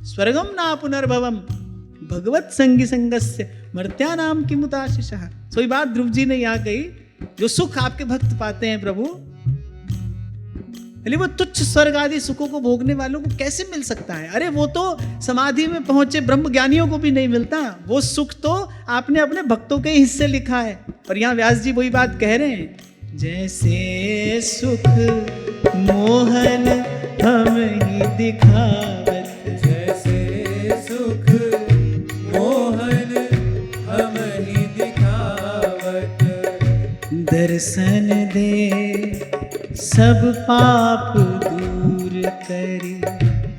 स्वर्गम ना पुनर्भवम, भगवत संगी संगस्य मर्त्या नाम की मुताशिषः। सोई बात ध्रुव जी ने यहाँ कही, जो सुख आपके भक्त पाते हैं प्रभु, वो तुच्छ स्वर्ग आदि सुखों को भोगने वालों को कैसे मिल सकता है। अरे वो तो समाधि में पहुंचे ब्रह्म ज्ञानियों को भी नहीं मिलता, वो सुख तो आपने अपने भक्तों के हिस्से लिखा है। और यहाँ व्यास जी वही बात कह रहे हैं, जैसे सुख मोहन हम ही दिखावत, जैसे सुख मोहन हम ही दिखावत, दर्शन दे सब पाप दूर करी,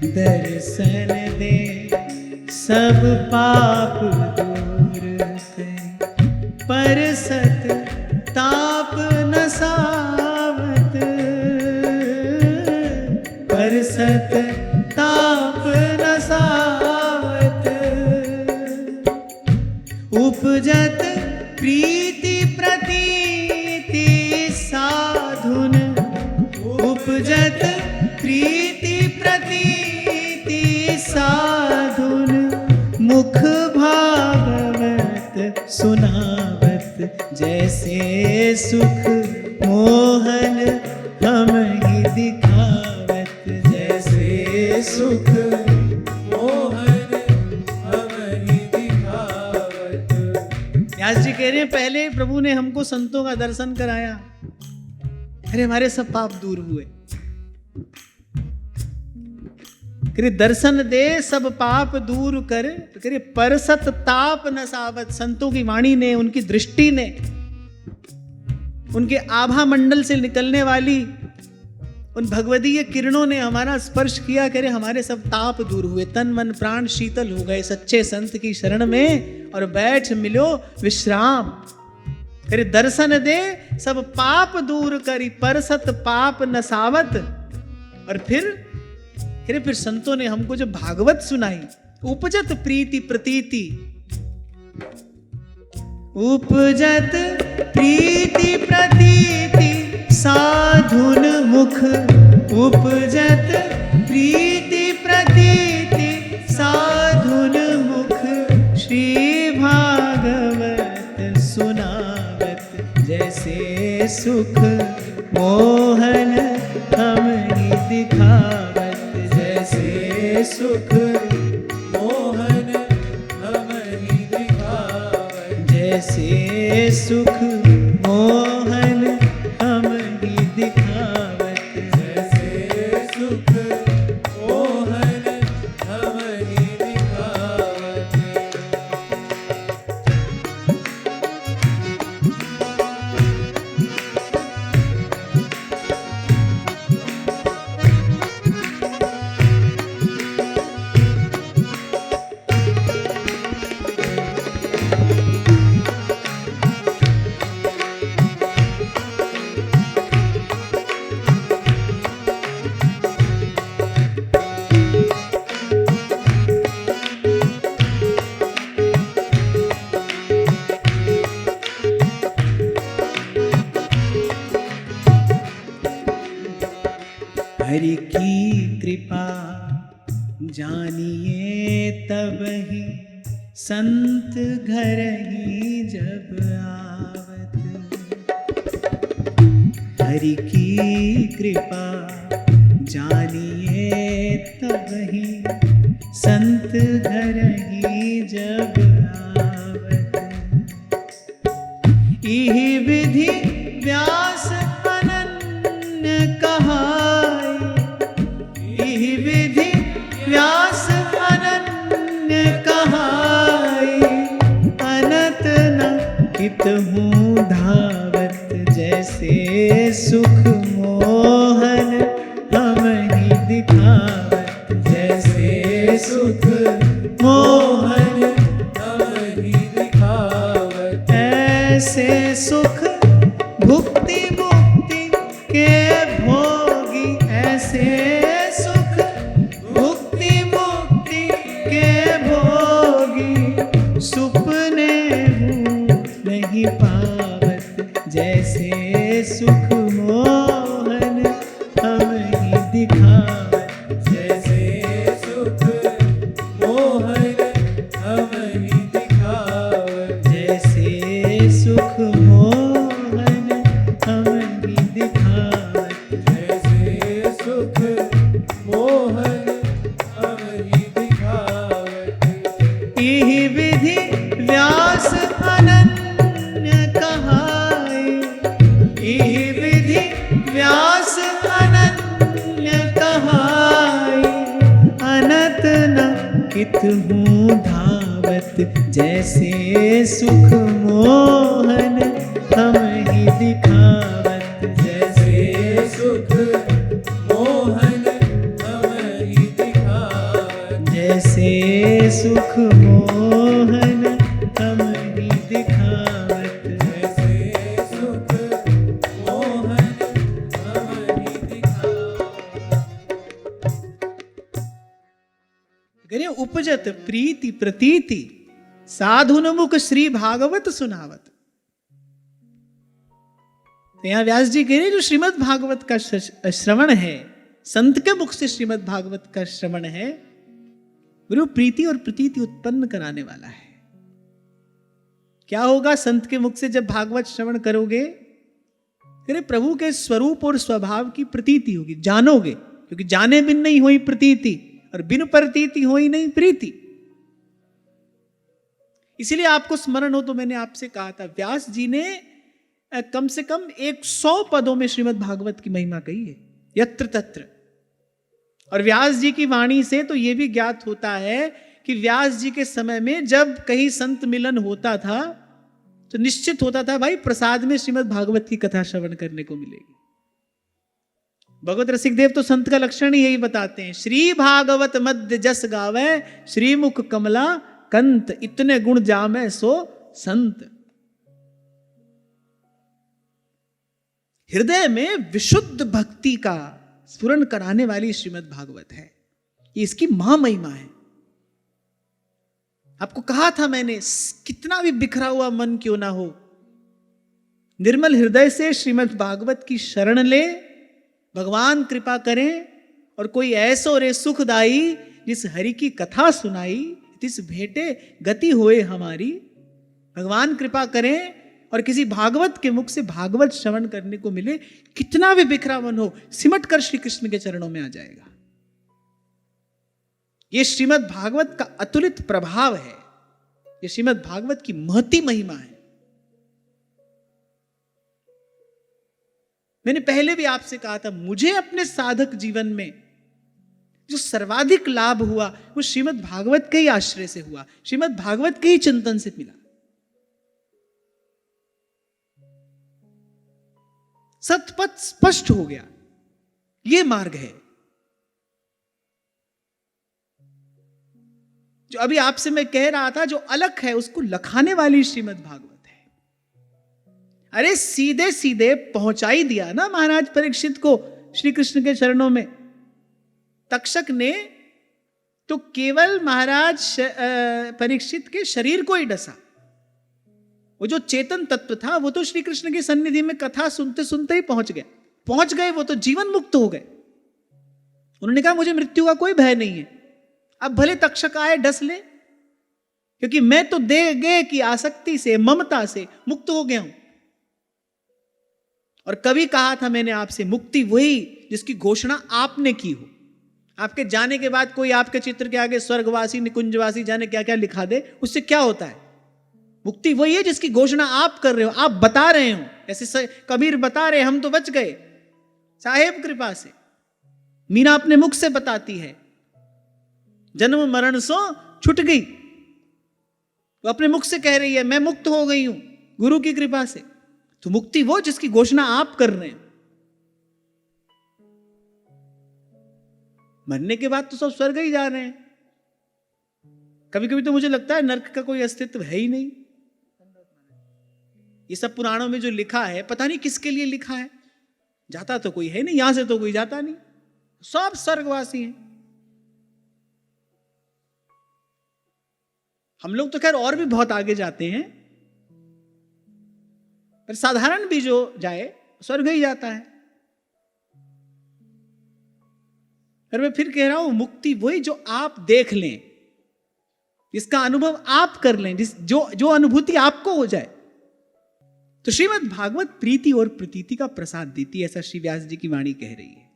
दर्शन दे सब पाप दूर करी, पर सत ताप न सावत, पर सत ताप न सावत, उपजत प्रीति प्रतीति साधुन, उपजत प्रीति प्रतीति साधुन, मुख भागवत सुनावत, जैसे सुख मोहन हम ही दिखावत, जैसे सुख मोहन हम ही दिखावत। व्यास जी कह रहे हैं पहले प्रभु ने हमको संतों का दर्शन कराया, अरे हमारे सब पाप दूर हुए। करे दर्शन दे सब पाप दूर कर, तो करे परसत ताप न सावत। संतों की वाणी ने, उनकी दृष्टि ने, उनके आभा मंडल से निकलने वाली उन भगवदीय किरणों ने हमारा स्पर्श किया, करे हमारे सब ताप दूर हुए, तन मन प्राण शीतल हो गए सच्चे संत की शरण में, और बैठ मिलो विश्राम। करे दर्शन दे सब पाप दूर करी, परसत पाप नसावत। और फिर संतों ने हमको जो भागवत सुनाई, उपजत प्रीति प्रतीति, उपजत प्रीति प्रतीति साधुन मुख, उपजत प्रीति प्रतीति साधुन मुख, श्री भागवत सुनावत जैसे सुख मोहन हम ही दिखावत, जैसे सुख मोहन हम ही दिखावत, जैसे सुख मोहन हम ही दिखावत, जैसे सुख मोहन हम ही दिखावत। हरि की कृपा जानिए तब ही संत घर ही जब आवत, हरि की कृपा जानिए तब ही संत घर ही जब आवत, इहि विधि व्यास अनन्य कहाय, इहि विधि व्यास अनन्य कहाय, अनत न कितहु धावत, जैसे सुख मोहन हम ही दिखावत, जैसे सुख मोहन हम ही दिखावत, ऐसे सुख भुक्ति मुक्ति के भोगी, ऐसे सुख भुक्ति मुक्ति के भोगी, सुपने हूँ नहीं पावत, जैसे सुख मोहन हम ही दिखावत, जैसे सुख मोहन हम ही दिखावत, जैसे सुख मोहन हम ही दिखावत, जैसे सुख मोहन हम ही दिखावत, इहि विधि व्यास अनन्य कहाय, इहि विधि व्यास अनन्य कहाय, अनत न कितहु धावत, जैसे सुख मोहन हम ही दिखावत, जैसे सुख मोहन हम ही दिखावत, जैसे सुख मोहन हम ही दिखावत, जैसे सुख मोहन हम ही दिखावत। करिए उपजत प्रीति प्रतीति साधुन मुख श्री भागवत सुनावत। तो यहां व्यास जी कह रहे जो श्रीमद् भागवत का श्रवण है, संत के मुख से श्रीमद् भागवत का श्रवण है, वो प्रीति और प्रतीति उत्पन्न कराने वाला है। क्या होगा संत के मुख से जब भागवत श्रवण करोगे? कह रहे प्रभु के स्वरूप और स्वभाव की प्रतीति होगी, जानोगे, क्योंकि जाने बिन नहीं हुई प्रतीति और बिन प्रतीति हुई नहीं प्रीति। इसीलिए आपको स्मरण हो तो मैंने आपसे कहा था व्यास जी ने कम से कम 100 पदों में श्रीमद् भागवत की महिमा कही है, यत्र तत्र। और व्यास जी की वाणी से तो यह भी ज्ञात होता है कि व्यास जी के समय में जब कहीं संत मिलन होता था तो निश्चित होता था भाई प्रसाद में श्रीमद् भागवत की कथा श्रवण करने को मिलेगी। भगवत रसिक देव तो संत का लक्षण ही यही बताते हैं, श्री भागवत मध्य जस गावे, श्रीमुख कमला कंत, इतने गुण जामे सो संत। हृदय में विशुद्ध भक्ति का स्फुरण कराने वाली श्रीमद् भागवत है, ये इसकी महामहिमा है। आपको कहा था मैंने, कितना भी बिखरा हुआ मन क्यों ना हो, निर्मल हृदय से श्रीमद् भागवत की शरण ले, भगवान कृपा करें और कोई ऐसो रे सुखदाई जिस हरि की कथा सुनाई, तिस भेटे गति होए हमारी। भगवान कृपा करें और किसी भागवत के मुख से भागवत श्रवण करने को मिले, कितना भी बिखरा मन हो सिमट कर श्री कृष्ण के चरणों में आ जाएगा। यह श्रीमद् भागवत का अतुलित प्रभाव है, यह श्रीमद् भागवत की महती महिमा है। मैंने पहले भी आपसे कहा था, मुझे अपने साधक जीवन में जो सर्वाधिक लाभ हुआ वो श्रीमद् भागवत के ही आश्रय से हुआ, श्रीमद् भागवत के ही चिंतन से मिला। सतपथ स्पष्ट हो गया, ये मार्ग है। जो अभी आपसे मैं कह रहा था, जो अलग है उसको लखाने वाली श्रीमद् भागवत है। अरे सीधे सीधे पहुंचाई दिया ना महाराज परीक्षित को श्री कृष्ण के चरणों में। तक्षक ने तो केवल महाराज परीक्षित के शरीर को ही डसा, वो जो चेतन तत्व था वो तो श्री कृष्ण की सन्निधि में कथा सुनते सुनते ही पहुंच गए, वो तो जीवन मुक्त हो गए। उन्होंने कहा मुझे मृत्यु का कोई भय नहीं है, अब भले तक्षक आए डस ले, क्योंकि मैं तो देह की आसक्ति से, ममता से मुक्त हो गया हूं। और कभी कहा था मैंने आपसे, मुक्ति वही जिसकी घोषणा आपने की हो। आपके जाने के बाद कोई आपके चित्र के आगे स्वर्गवासी, निकुंजवासी, जाने क्या क्या लिखा दे, उससे क्या होता है? मुक्ति वही है जिसकी घोषणा आप कर रहे हो, आप बता रहे हो। ऐसे कबीर बता रहे, हम तो बच गए साहेब कृपा से। मीना अपने मुख से बताती है, जन्म मरण सो छूट गई, वो अपने मुख से कह रही है मैं मुक्त हो गई हूं गुरु की कृपा से। तो मुक्ति वो जिसकी घोषणा आप कर रहे हैं। मरने के बाद तो सब स्वर्ग ही जा रहे हैं। कभी कभी तो मुझे लगता है नर्क का कोई अस्तित्व है ही नहीं। ये सब पुराणों में जो लिखा है, पता नहीं किसके लिए लिखा है। जाता तो कोई है नहीं, यहां से तो कोई जाता नहीं, सब स्वर्गवासी हैं। हम लोग तो खैर और भी बहुत आगे जाते हैं, पर साधारण भी जो जाए स्वर्ग ही जाता है। पर मैं फिर कह रहा हूं, मुक्ति वही जो आप देख लें, जिसका अनुभव आप कर लें, जो अनुभूति आपको हो जाए। तो श्रीमद् भागवत प्रीति और प्रतीति का प्रसाद देती है, ऐसा श्री व्यास जी की वाणी कह रही है।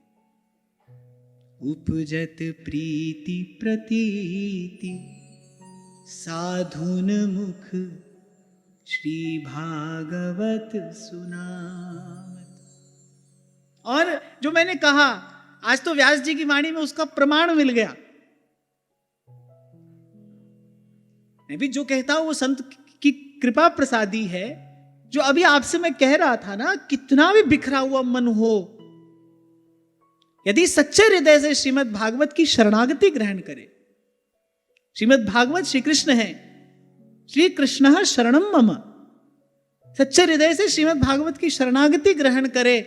उपजत प्रीति प्रतीति साधुन मुख श्री भागवत सुनामत। और जो मैंने कहा, आज तो व्यास जी की वाणी में उसका प्रमाण मिल गया। मैं भी जो कहता हूं वो संत की कृपा प्रसादी है। जो अभी आपसे मैं कह रहा था ना, कितना भी बिखरा हुआ मन हो, यदि सच्चे हृदय से श्रीमद् भागवत की शरणागति ग्रहण करे। श्रीमद् भागवत श्री कृष्ण है, श्री कृष्ण शरणम मम। सच्चे हृदय से श्रीमद् भागवत की शरणागति ग्रहण करे,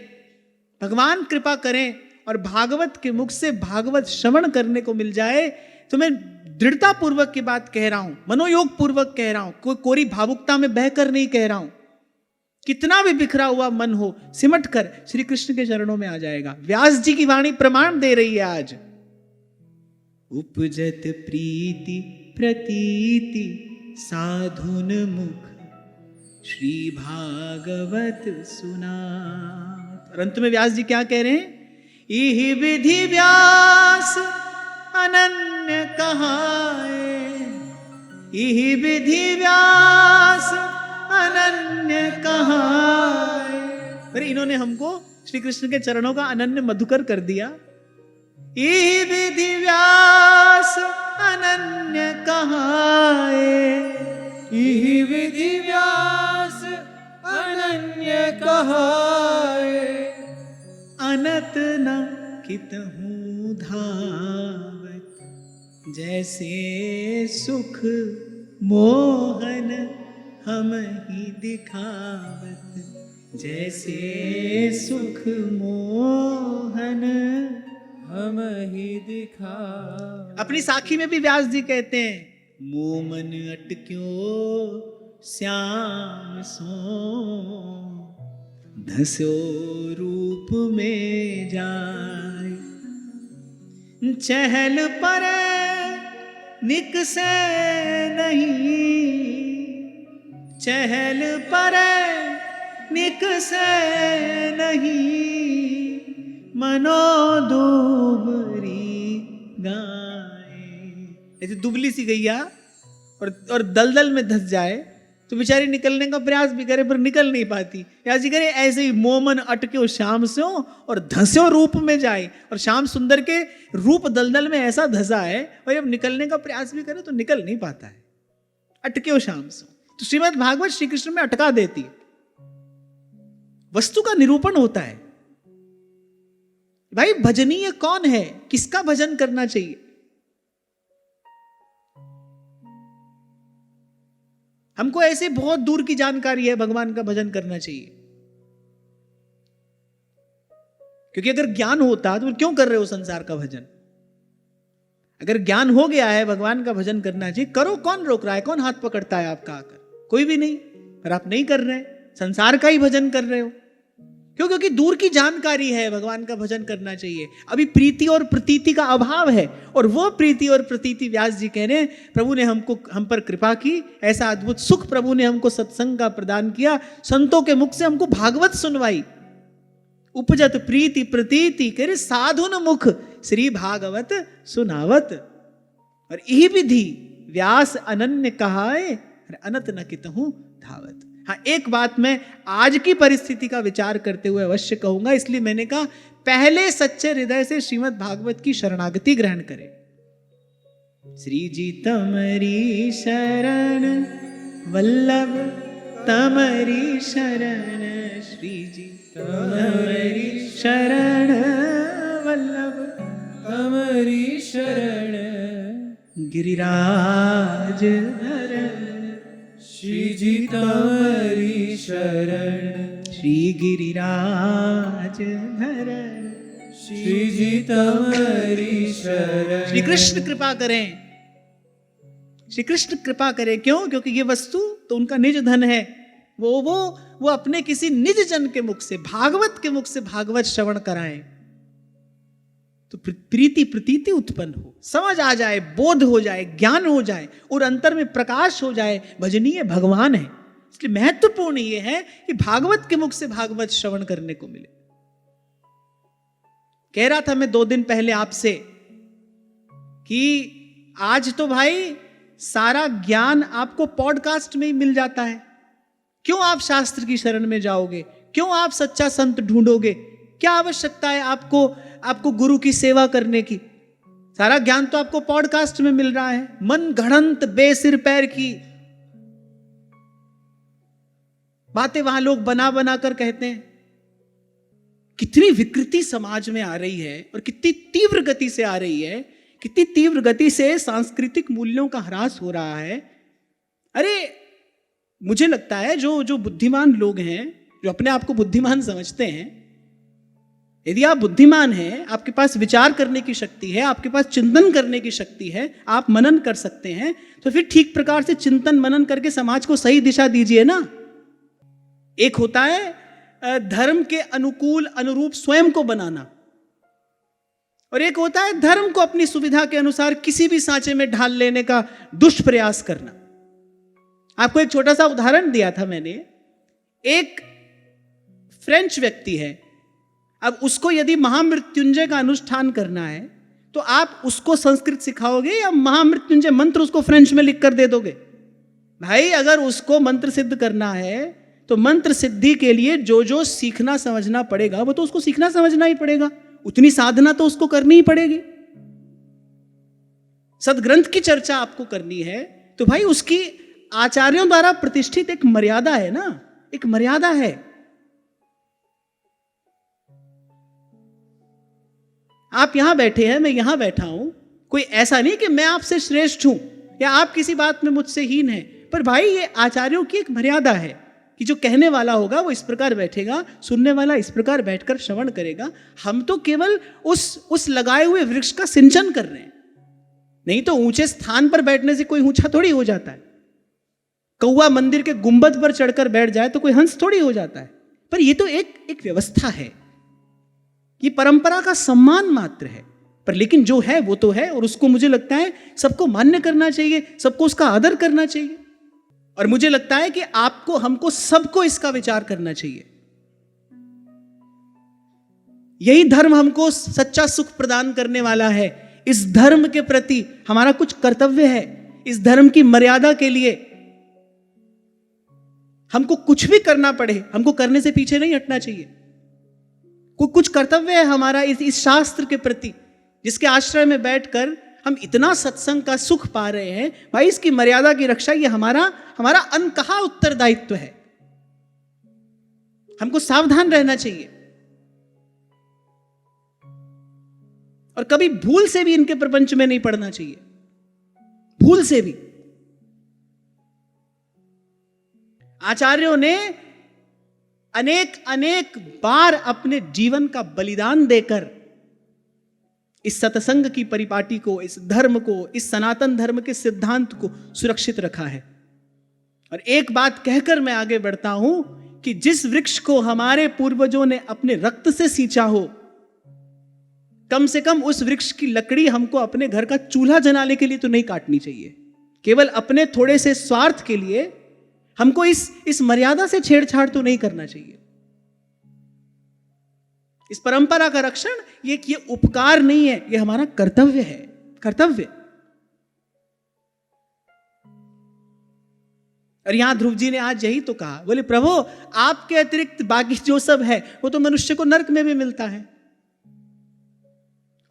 भगवान कृपा करें और भागवत के मुख से भागवत श्रवण करने को मिल जाए। तो मैं दृढ़ता पूर्वक की बात कह रहा हूं, मनोयोग पूर्वक कह रहा हूं, कोई कोरी भावुकता में बहकर नहीं कह रहा हूं। कितना भी बिखरा हुआ मन हो, सिमट कर श्री कृष्ण के चरणों में आ जाएगा। व्यास जी की वाणी प्रमाण दे रही है आज। उपजत प्रीति प्रतीति साधुन मुख श्री भागवत सुनात। और अंत में व्यास जी क्या कह रहे हैं? इहि विधि व्यास अनन्य कहाए, इहि विधि व्यास अनन्य कहाए। अरे इन्होंने हमको श्री कृष्ण के चरणों का अनन्य मधुकर कर दिया। इहि विधि व्यास अनन्य कहाए, इहि विधि व्यास अनन्य कहाए। अनत न कितहु धावत, जैसे सुख मोहन हम ही दिखावत, जैसे सुख मोहन हम ही दिखा। अपनी साखी में भी व्यास जी कहते हैं, मोमन अटक्यो श्याम सो, धस्यो रूप में जाय। चहल पर निकसे नहीं, चहल पर निकसे नहीं, मनो दुबरी गाय। ऐसे दुबली सी गैया और दलदल में धंस जाए तो बेचारी निकलने का प्रयास भी करे पर निकल नहीं पाती। या जी करे ऐसे ही मोमन अटक्यो श्याम स्यो और धस्यो रूप में जाए। और श्याम सुंदर के रूप दलदल में ऐसा धसा है और जब निकलने का प्रयास भी करे तो निकल नहीं पाता है। अटक्यो श्याम स्यो, तो श्रीमद् भागवत श्री कृष्ण में अटका देती है, वस्तु का निरूपण होता है। भाई भजनीय कौन है, किसका भजन करना चाहिए? हमको ऐसे बहुत दूर की जानकारी है भगवान का भजन करना चाहिए, क्योंकि अगर ज्ञान होता तो क्यों कर रहे हो संसार का भजन? अगर ज्ञान हो गया है भगवान का भजन करना चाहिए, करो। कौन रोक रहा है? कौन हाथ पकड़ता है आपका आकर? कोई भी नहीं। पर आप नहीं कर रहे, संसार का ही भजन कर रहे हो। क्यों? क्योंकि दूर की जानकारी है, भगवान का भजन करना चाहिए। अभी प्रीति और प्रतीति का अभाव है, और वो प्रीति और प्रतीति व्यास जी कह रहे हैं प्रभु ने हम पर कृपा की, ऐसा अद्भुत सुख प्रभु ने हमको सत्संग का प्रदान किया, संतों के मुख से हमको भागवत सुनवाई। उपजत प्रीति प्रतीति करे साधुन मुख श्री भागवत सुनावत। और यही विधि व्यास अनन्य कहाए, अनत न कितहु धावत। हाँ, एक बात मैं आज की परिस्थिति का विचार करते हुए अवश्य कहूंगा, इसलिए मैंने कहा पहले सच्चे हृदय से श्रीमद् भागवत की शरणागति ग्रहण करें। श्री जी तमरी शरण वल्लभ तमरी शरण, श्री जी तमरी शरण वल्लभ तमरी शरण, गिरिराज धरण, श्री जी तमरी शरण, श्री गिरिराज धरण, श्री जी तमरी शरण। श्री कृष्ण कृपा करें, श्री कृष्ण कृपा करें। क्यों? क्योंकि ये वस्तु तो उनका निज धन है। वो अपने किसी निज जन के मुख से, भागवत के मुख से भागवत श्रवण कराएं तो प्रीति प्रतीति उत्पन्न हो, समझ आ जाए, बोध हो जाए, ज्ञान हो जाए और अंतर में प्रकाश हो जाए, भजनीय भगवान है। इसलिए महत्वपूर्ण ये है कि भागवत के मुख से भागवत श्रवण करने को मिले। कह रहा था मैं 2 दिन पहले आपसे कि आज तो भाई सारा ज्ञान आपको पॉडकास्ट में ही मिल जाता है। क्यों आप शास्त्र की शरण में जाओगे? क्यों आप सच्चा संत ढूंढोगे? क्या आवश्यकता है आपको गुरु की सेवा करने की? सारा ज्ञान तो आपको पॉडकास्ट में मिल रहा है। मन घड़ंत बेसिर पैर की बातें वहां लोग बना बना कर कहते हैं। कितनी विकृति समाज में आ रही है और कितनी तीव्र गति से आ रही है, कितनी तीव्र गति से सांस्कृतिक मूल्यों का ह्रास हो रहा है। अरे मुझे लगता है जो बुद्धिमान लोग हैं, जो अपने आप को बुद्धिमान समझते हैं, यदि आप बुद्धिमान हैं, आपके पास विचार करने की शक्ति है, आपके पास चिंतन करने की शक्ति है, आप मनन कर सकते हैं, तो फिर ठीक प्रकार से चिंतन मनन करके समाज को सही दिशा दीजिए ना। एक होता है धर्म के अनुकूल अनुरूप स्वयं को बनाना, और एक होता है धर्म को अपनी सुविधा के अनुसार किसी भी सांचे में ढाल लेने का दुष्प्रयास करना। आपको एक छोटा सा उदाहरण दिया था मैंने। एक फ्रेंच व्यक्ति है, अब उसको यदि महामृत्युंजय का अनुष्ठान करना है तो आप उसको संस्कृत सिखाओगे या महामृत्युंजय मंत्र उसको फ्रेंच में लिख कर दे दोगे? भाई अगर उसको मंत्र सिद्ध करना है तो मंत्र सिद्धि के लिए जो सीखना समझना पड़ेगा वो तो उसको सीखना समझना ही पड़ेगा, उतनी साधना तो उसको करनी ही पड़ेगी। सदग्रंथ की चर्चा आपको करनी है तो भाई उसकी आचार्यों द्वारा प्रतिष्ठित एक मर्यादा है ना, एक मर्यादा है। आप यहां बैठे हैं, मैं यहां बैठा हूं, कोई ऐसा नहीं कि मैं आपसे श्रेष्ठ हूं या आप किसी बात में मुझसे हीन हैं, पर भाई ये आचार्यों की एक मर्यादा है कि जो कहने वाला होगा वो इस प्रकार बैठेगा, सुनने वाला इस प्रकार बैठकर श्रवण करेगा। हम तो केवल उस लगाए हुए वृक्ष का सिंचन कर रहे हैं। नहीं तो ऊंचे स्थान पर बैठने से कोई ऊंचा थोड़ी हो जाता है। कौवा मंदिर के गुंबद पर चढ़कर बैठ जाए तो कोई हंस थोड़ी हो जाता है। पर ये तो एक व्यवस्था है, ये परंपरा का सम्मान मात्र है। पर लेकिन जो है वो तो है, और उसको मुझे लगता है सबको मान्य करना चाहिए, सबको उसका आदर करना चाहिए। और मुझे लगता है कि आपको, हमको, सबको इसका विचार करना चाहिए। यही धर्म हमको सच्चा सुख प्रदान करने वाला है। इस धर्म के प्रति हमारा कुछ कर्तव्य है। इस धर्म की मर्यादा के लिए हमको कुछ भी करना पड़े, हमको करने से पीछे नहीं हटना चाहिए। कुछ कर्तव्य है हमारा इस शास्त्र के प्रति, जिसके आश्रय में बैठकर हम इतना सत्संग का सुख पा रहे हैं। भाई, इसकी मर्यादा की रक्षा ये हमारा अनकहा उत्तरदायित्व है। हमको सावधान रहना चाहिए और कभी भूल से भी इनके प्रपंच में नहीं पड़ना चाहिए, भूल से भी। आचार्यों ने अनेक बार अपने जीवन का बलिदान देकर इस सत्संग की परिपाटी को, इस धर्म को, इस सनातन धर्म के सिद्धांत को सुरक्षित रखा है। और एक बात कहकर मैं आगे बढ़ता हूं कि जिस वृक्ष को हमारे पूर्वजों ने अपने रक्त से सींचा हो, कम से कम उस वृक्ष की लकड़ी हमको अपने घर का चूल्हा जलाने के लिए तो नहीं काटनी चाहिए। केवल अपने थोड़े से स्वार्थ के लिए हमको इस मर्यादा से छेड़छाड़ तो नहीं करना चाहिए। इस परंपरा का रक्षण ये उपकार नहीं है, ये हमारा कर्तव्य है, कर्तव्य। और यहां ध्रुव जी ने आज यही तो कहा, बोले प्रभु आपके अतिरिक्त बाकी जो सब है वो तो मनुष्य को नरक में भी मिलता है।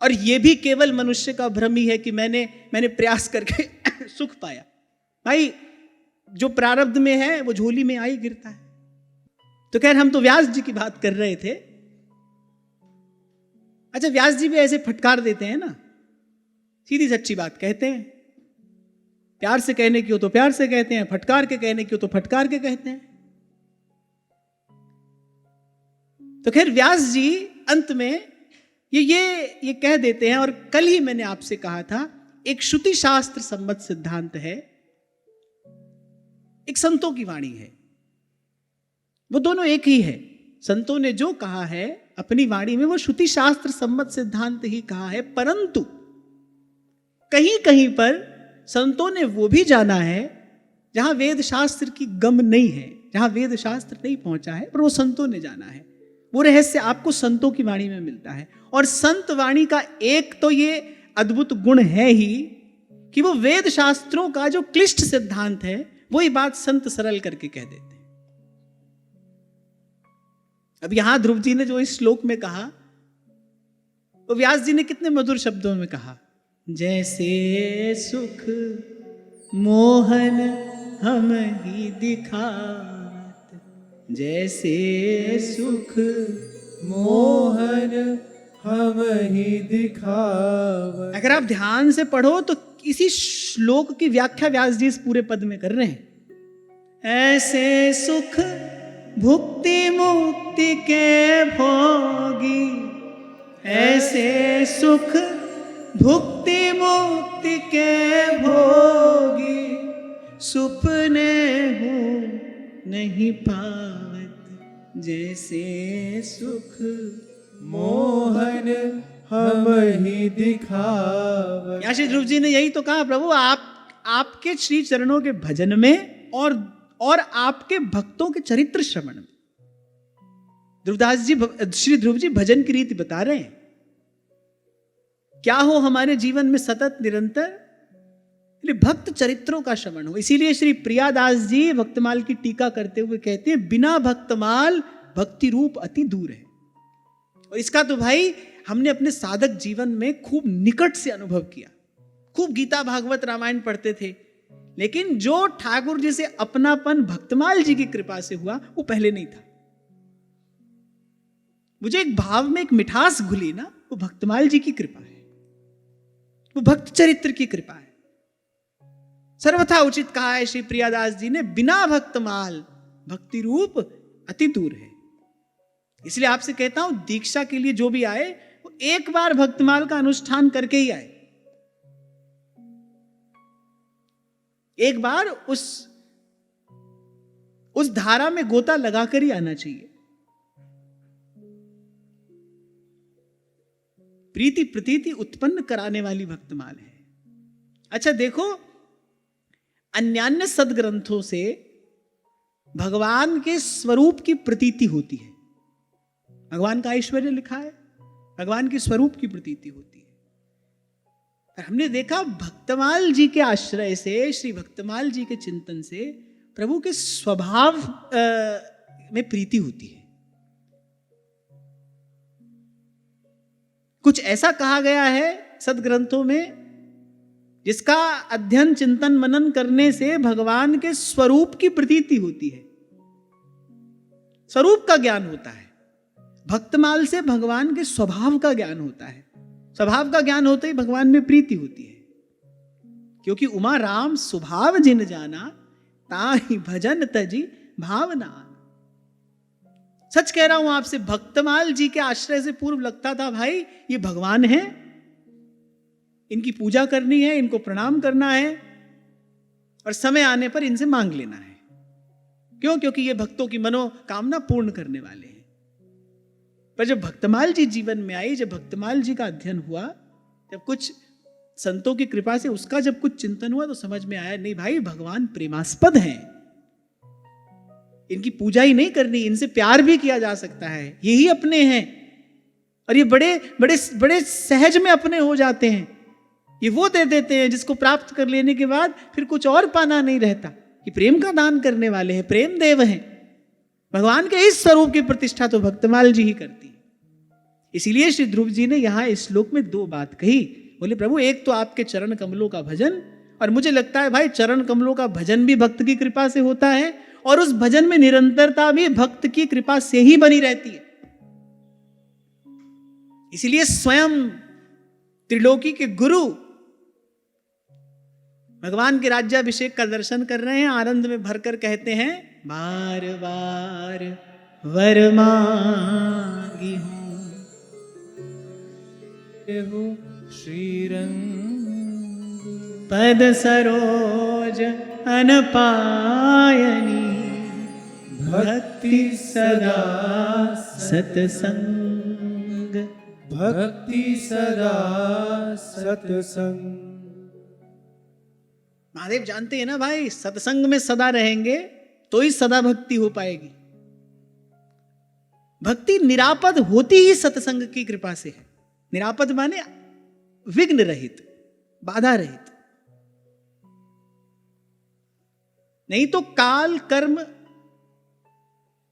और ये भी केवल मनुष्य का भ्रम ही है कि मैंने प्रयास करके सुख पाया। भाई, जो प्रारब्ध में है वो झोली में आई गिरता है। तो खैर, हम तो व्यास जी की बात कर रहे थे। अच्छा, व्यास जी भी ऐसे फटकार देते हैं ना, सीधी सच्ची बात कहते हैं। प्यार से कहने की हो तो प्यार से कहते हैं, फटकार के कहने की हो तो फटकार के कहते हैं। तो खैर, व्यास जी अंत में ये कह देते हैं। और कल ही मैंने आपसे कहा था, एक श्रुति शास्त्र सम्मत सिद्धांत है, एक संतों की वाणी है, वो दोनों एक ही है। संतों ने जो कहा है अपनी वाणी में, वो श्रुति शास्त्र सम्मत सिद्धांत ही कहा है। परंतु कहीं कहीं पर संतों ने वो भी जाना है जहां वेद शास्त्र की गम नहीं है, जहां वेद शास्त्र नहीं पहुंचा है, पर वो संतों ने जाना है। वो रहस्य आपको संतों की वाणी में मिलता है। और संत वाणी का एक तो ये अद्भुत गुण है ही कि वो वेद शास्त्रों का जो क्लिष्ट सिद्धांत है, वही बात संत सरल करके कह देते हैं। अब यहां ध्रुव जी ने जो इस श्लोक में कहा, वो व्यास जी ने कितने मधुर शब्दों में कहा। जैसे सुख मोहन हम ही दिखात, जैसे सुख मोहन हम ही दिखावत। अगर आप ध्यान से पढ़ो तो इसी श्लोक की व्याख्या व्यास जी इस पूरे पद में कर रहे हैं। ऐसे सुख भुक्ति मुक्ति के भोगी, ऐसे सुख भुक्ति मुक्ति के भोगी, सुपने हूँ नहीं पावत, जैसे सुख मोहन हम ही दिखावत। या श्री ध्रुव जी ने यही तो कहा, प्रभु आपके श्री चरणों के भजन में और आपके भक्तों के चरित्र श्रवण में। ध्रुवदास जी, श्री ध्रुव जी भजन की रीति बता रहे हैं। क्या हो हमारे जीवन में सतत निरंतर भक्त चरित्रों का श्रवण हो। इसीलिए श्री प्रियादास जी भक्तमाल की टीका करते हुए कहते हैं, बिना भक्तमाल भक्ति रूप अति दूर है। और इसका तो भाई हमने अपने साधक जीवन में खूब निकट से अनुभव किया। खूब गीता भागवत रामायण पढ़ते थे, लेकिन जो ठाकुर जी से अपनापन भक्तमाल जी की कृपा से हुआ वो पहले नहीं था। मुझे एक भाव में एक मिठास घुली ना, वो भक्तमाल जी की कृपा है, वो भक्त चरित्र की कृपा है। सर्वथा उचित कहा है श्री प्रियादास जी ने, बिना भक्तमाल भक्ति रूप अति दूर है। इसलिए आपसे कहता हूं, दीक्षा के लिए जो भी आए वो एक बार भक्तमाल का अनुष्ठान करके ही आए। एक बार उस धारा में गोता लगाकर ही आना चाहिए। प्रीति प्रतीति उत्पन्न कराने वाली भक्तमाल है। अच्छा देखो, अन्यान्य सदग्रंथों से भगवान के स्वरूप की प्रतीति होती है। भगवान का ऐश्वर्य लिखा है, भगवान के स्वरूप की प्रतीति होती है। और हमने देखा भक्तमाल जी के आश्रय से, श्री भक्तमाल जी के चिंतन से प्रभु के स्वभाव में प्रीति होती है। कुछ ऐसा कहा गया है सदग्रंथों में जिसका अध्ययन चिंतन मनन करने से भगवान के स्वरूप की प्रतीति होती है, स्वरूप का ज्ञान होता है। भक्तमाल से भगवान के स्वभाव का ज्ञान होता है। स्वभाव का ज्ञान होते ही भगवान में प्रीति होती है, क्योंकि उमा राम स्वभाव जिन जाना ताहि भजन तजी भावना। सच कह रहा हूं आपसे, भक्तमाल जी के आश्रय से पूर्व लगता था भाई ये भगवान है, इनकी पूजा करनी है, इनको प्रणाम करना है और समय आने पर इनसे मांग लेना है। क्यों? क्योंकि ये भक्तों की मनोकामना पूर्ण करने वाले हैं। पर जब भक्तमाल जी जीवन में आई, जब भक्तमाल जी का अध्ययन हुआ, जब कुछ संतों की कृपा से उसका जब कुछ चिंतन हुआ, तो समझ में आया नहीं भाई, भगवान प्रेमास्पद हैं, इनकी पूजा ही नहीं करनी, इनसे प्यार भी किया जा सकता है, यही अपने हैं और ये बड़े बड़े बड़े सहज में अपने हो जाते हैं। ये वो दे देते हैं जिसको प्राप्त कर लेने के बाद फिर कुछ और पाना नहीं रहता। ये प्रेम का दान करने वाले हैं, प्रेम देव हैं। भगवान के इस स्वरूप की प्रतिष्ठा तो भक्तमाल जी ही करती है। इसीलिए श्री ध्रुव जी ने यहां इस श्लोक में दो बात कही। बोले प्रभु, एक तो आपके चरण कमलों का भजन, और मुझे लगता है भाई चरण कमलों का भजन भी भक्त की कृपा से होता है, और उस भजन में निरंतरता भी भक्त की कृपा से ही बनी रहती है। इसलिए स्वयं त्रिलोकी के गुरु भगवान के राज्याभिषेक का दर्शन कर रहे हैं, आनंद में भरकर कहते हैं, बार बार वर मांगी हूँ श्रीरंग पद सरोज अनपायनी, भक्ति सदा सतसंग। भक्ति सदा सत्संग। महादेव जानते हैं ना भाई, सत्संग में सदा रहेंगे तो ही सदा भक्ति हो पाएगी। भक्ति निरापद होती ही सत्संग की कृपा से है। निरापद माने विघ्न रहित, बाधा रहित। नहीं तो काल, कर्म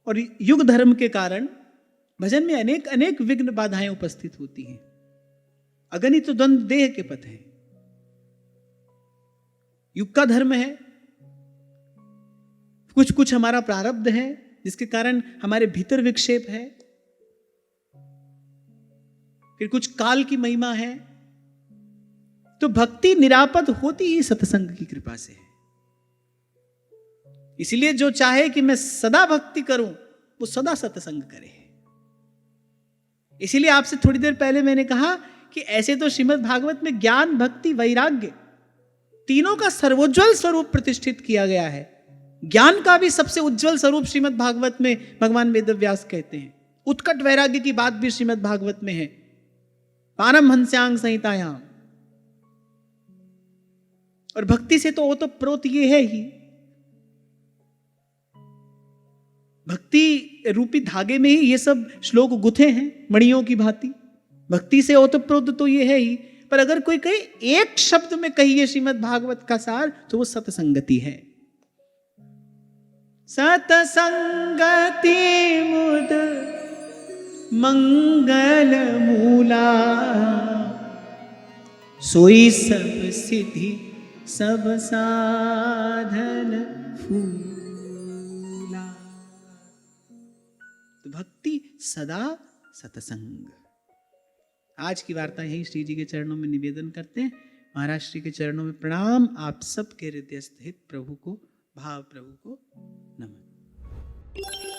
और युग धर्म के कारण भजन में अनेक अनेक विघ्न बाधाएं उपस्थित होती हैं। अगणित द्वंद्व देह के पथ है, युग का धर्म है, कुछ कुछ हमारा प्रारब्ध है जिसके कारण हमारे भीतर विक्षेप है, फिर कुछ काल की महिमा है। तो भक्ति निरापद होती ही सत्संग की कृपा से है। इसलिए जो चाहे कि मैं सदा भक्ति करूं, वो सदा सत्संग करे। इसीलिए आपसे थोड़ी देर पहले मैंने कहा कि ऐसे तो श्रीमद् भागवत में ज्ञान, भक्ति, वैराग्य तीनों का सर्वोज्वल स्वरूप प्रतिष्ठित किया गया है। ज्ञान का भी सबसे उज्जवल स्वरूप श्रीमद् भागवत में भगवान वेदव्यास कहते हैं। उत्कट वैराग्य की बात भी श्रीमद् भागवत में है, पारमहंस्यांग संहितायाम। और भक्ति से तो ओतप्रोत ये है ही, भक्ति रूपी धागे में ही ये सब श्लोक गुथे हैं मणियों की भांति। भक्ति से ओतप्रोत तो ये है ही, पर अगर कोई कहे एक शब्द में कहिए श्रीमद् भागवत का सार, तो वो सतसंगति है। सतसंगति मुद मंगल मूला, सोई सब सिद्धि सब साधन फूला। तो भक्ति सदा सतसंग। आज की वार्ता यही श्री जी के चरणों में निवेदन करते हैं। महाराज श्री के चरणों में प्रणाम। आप सबके हृदय स्थित प्रभु को, भाव प्रभु को नमन।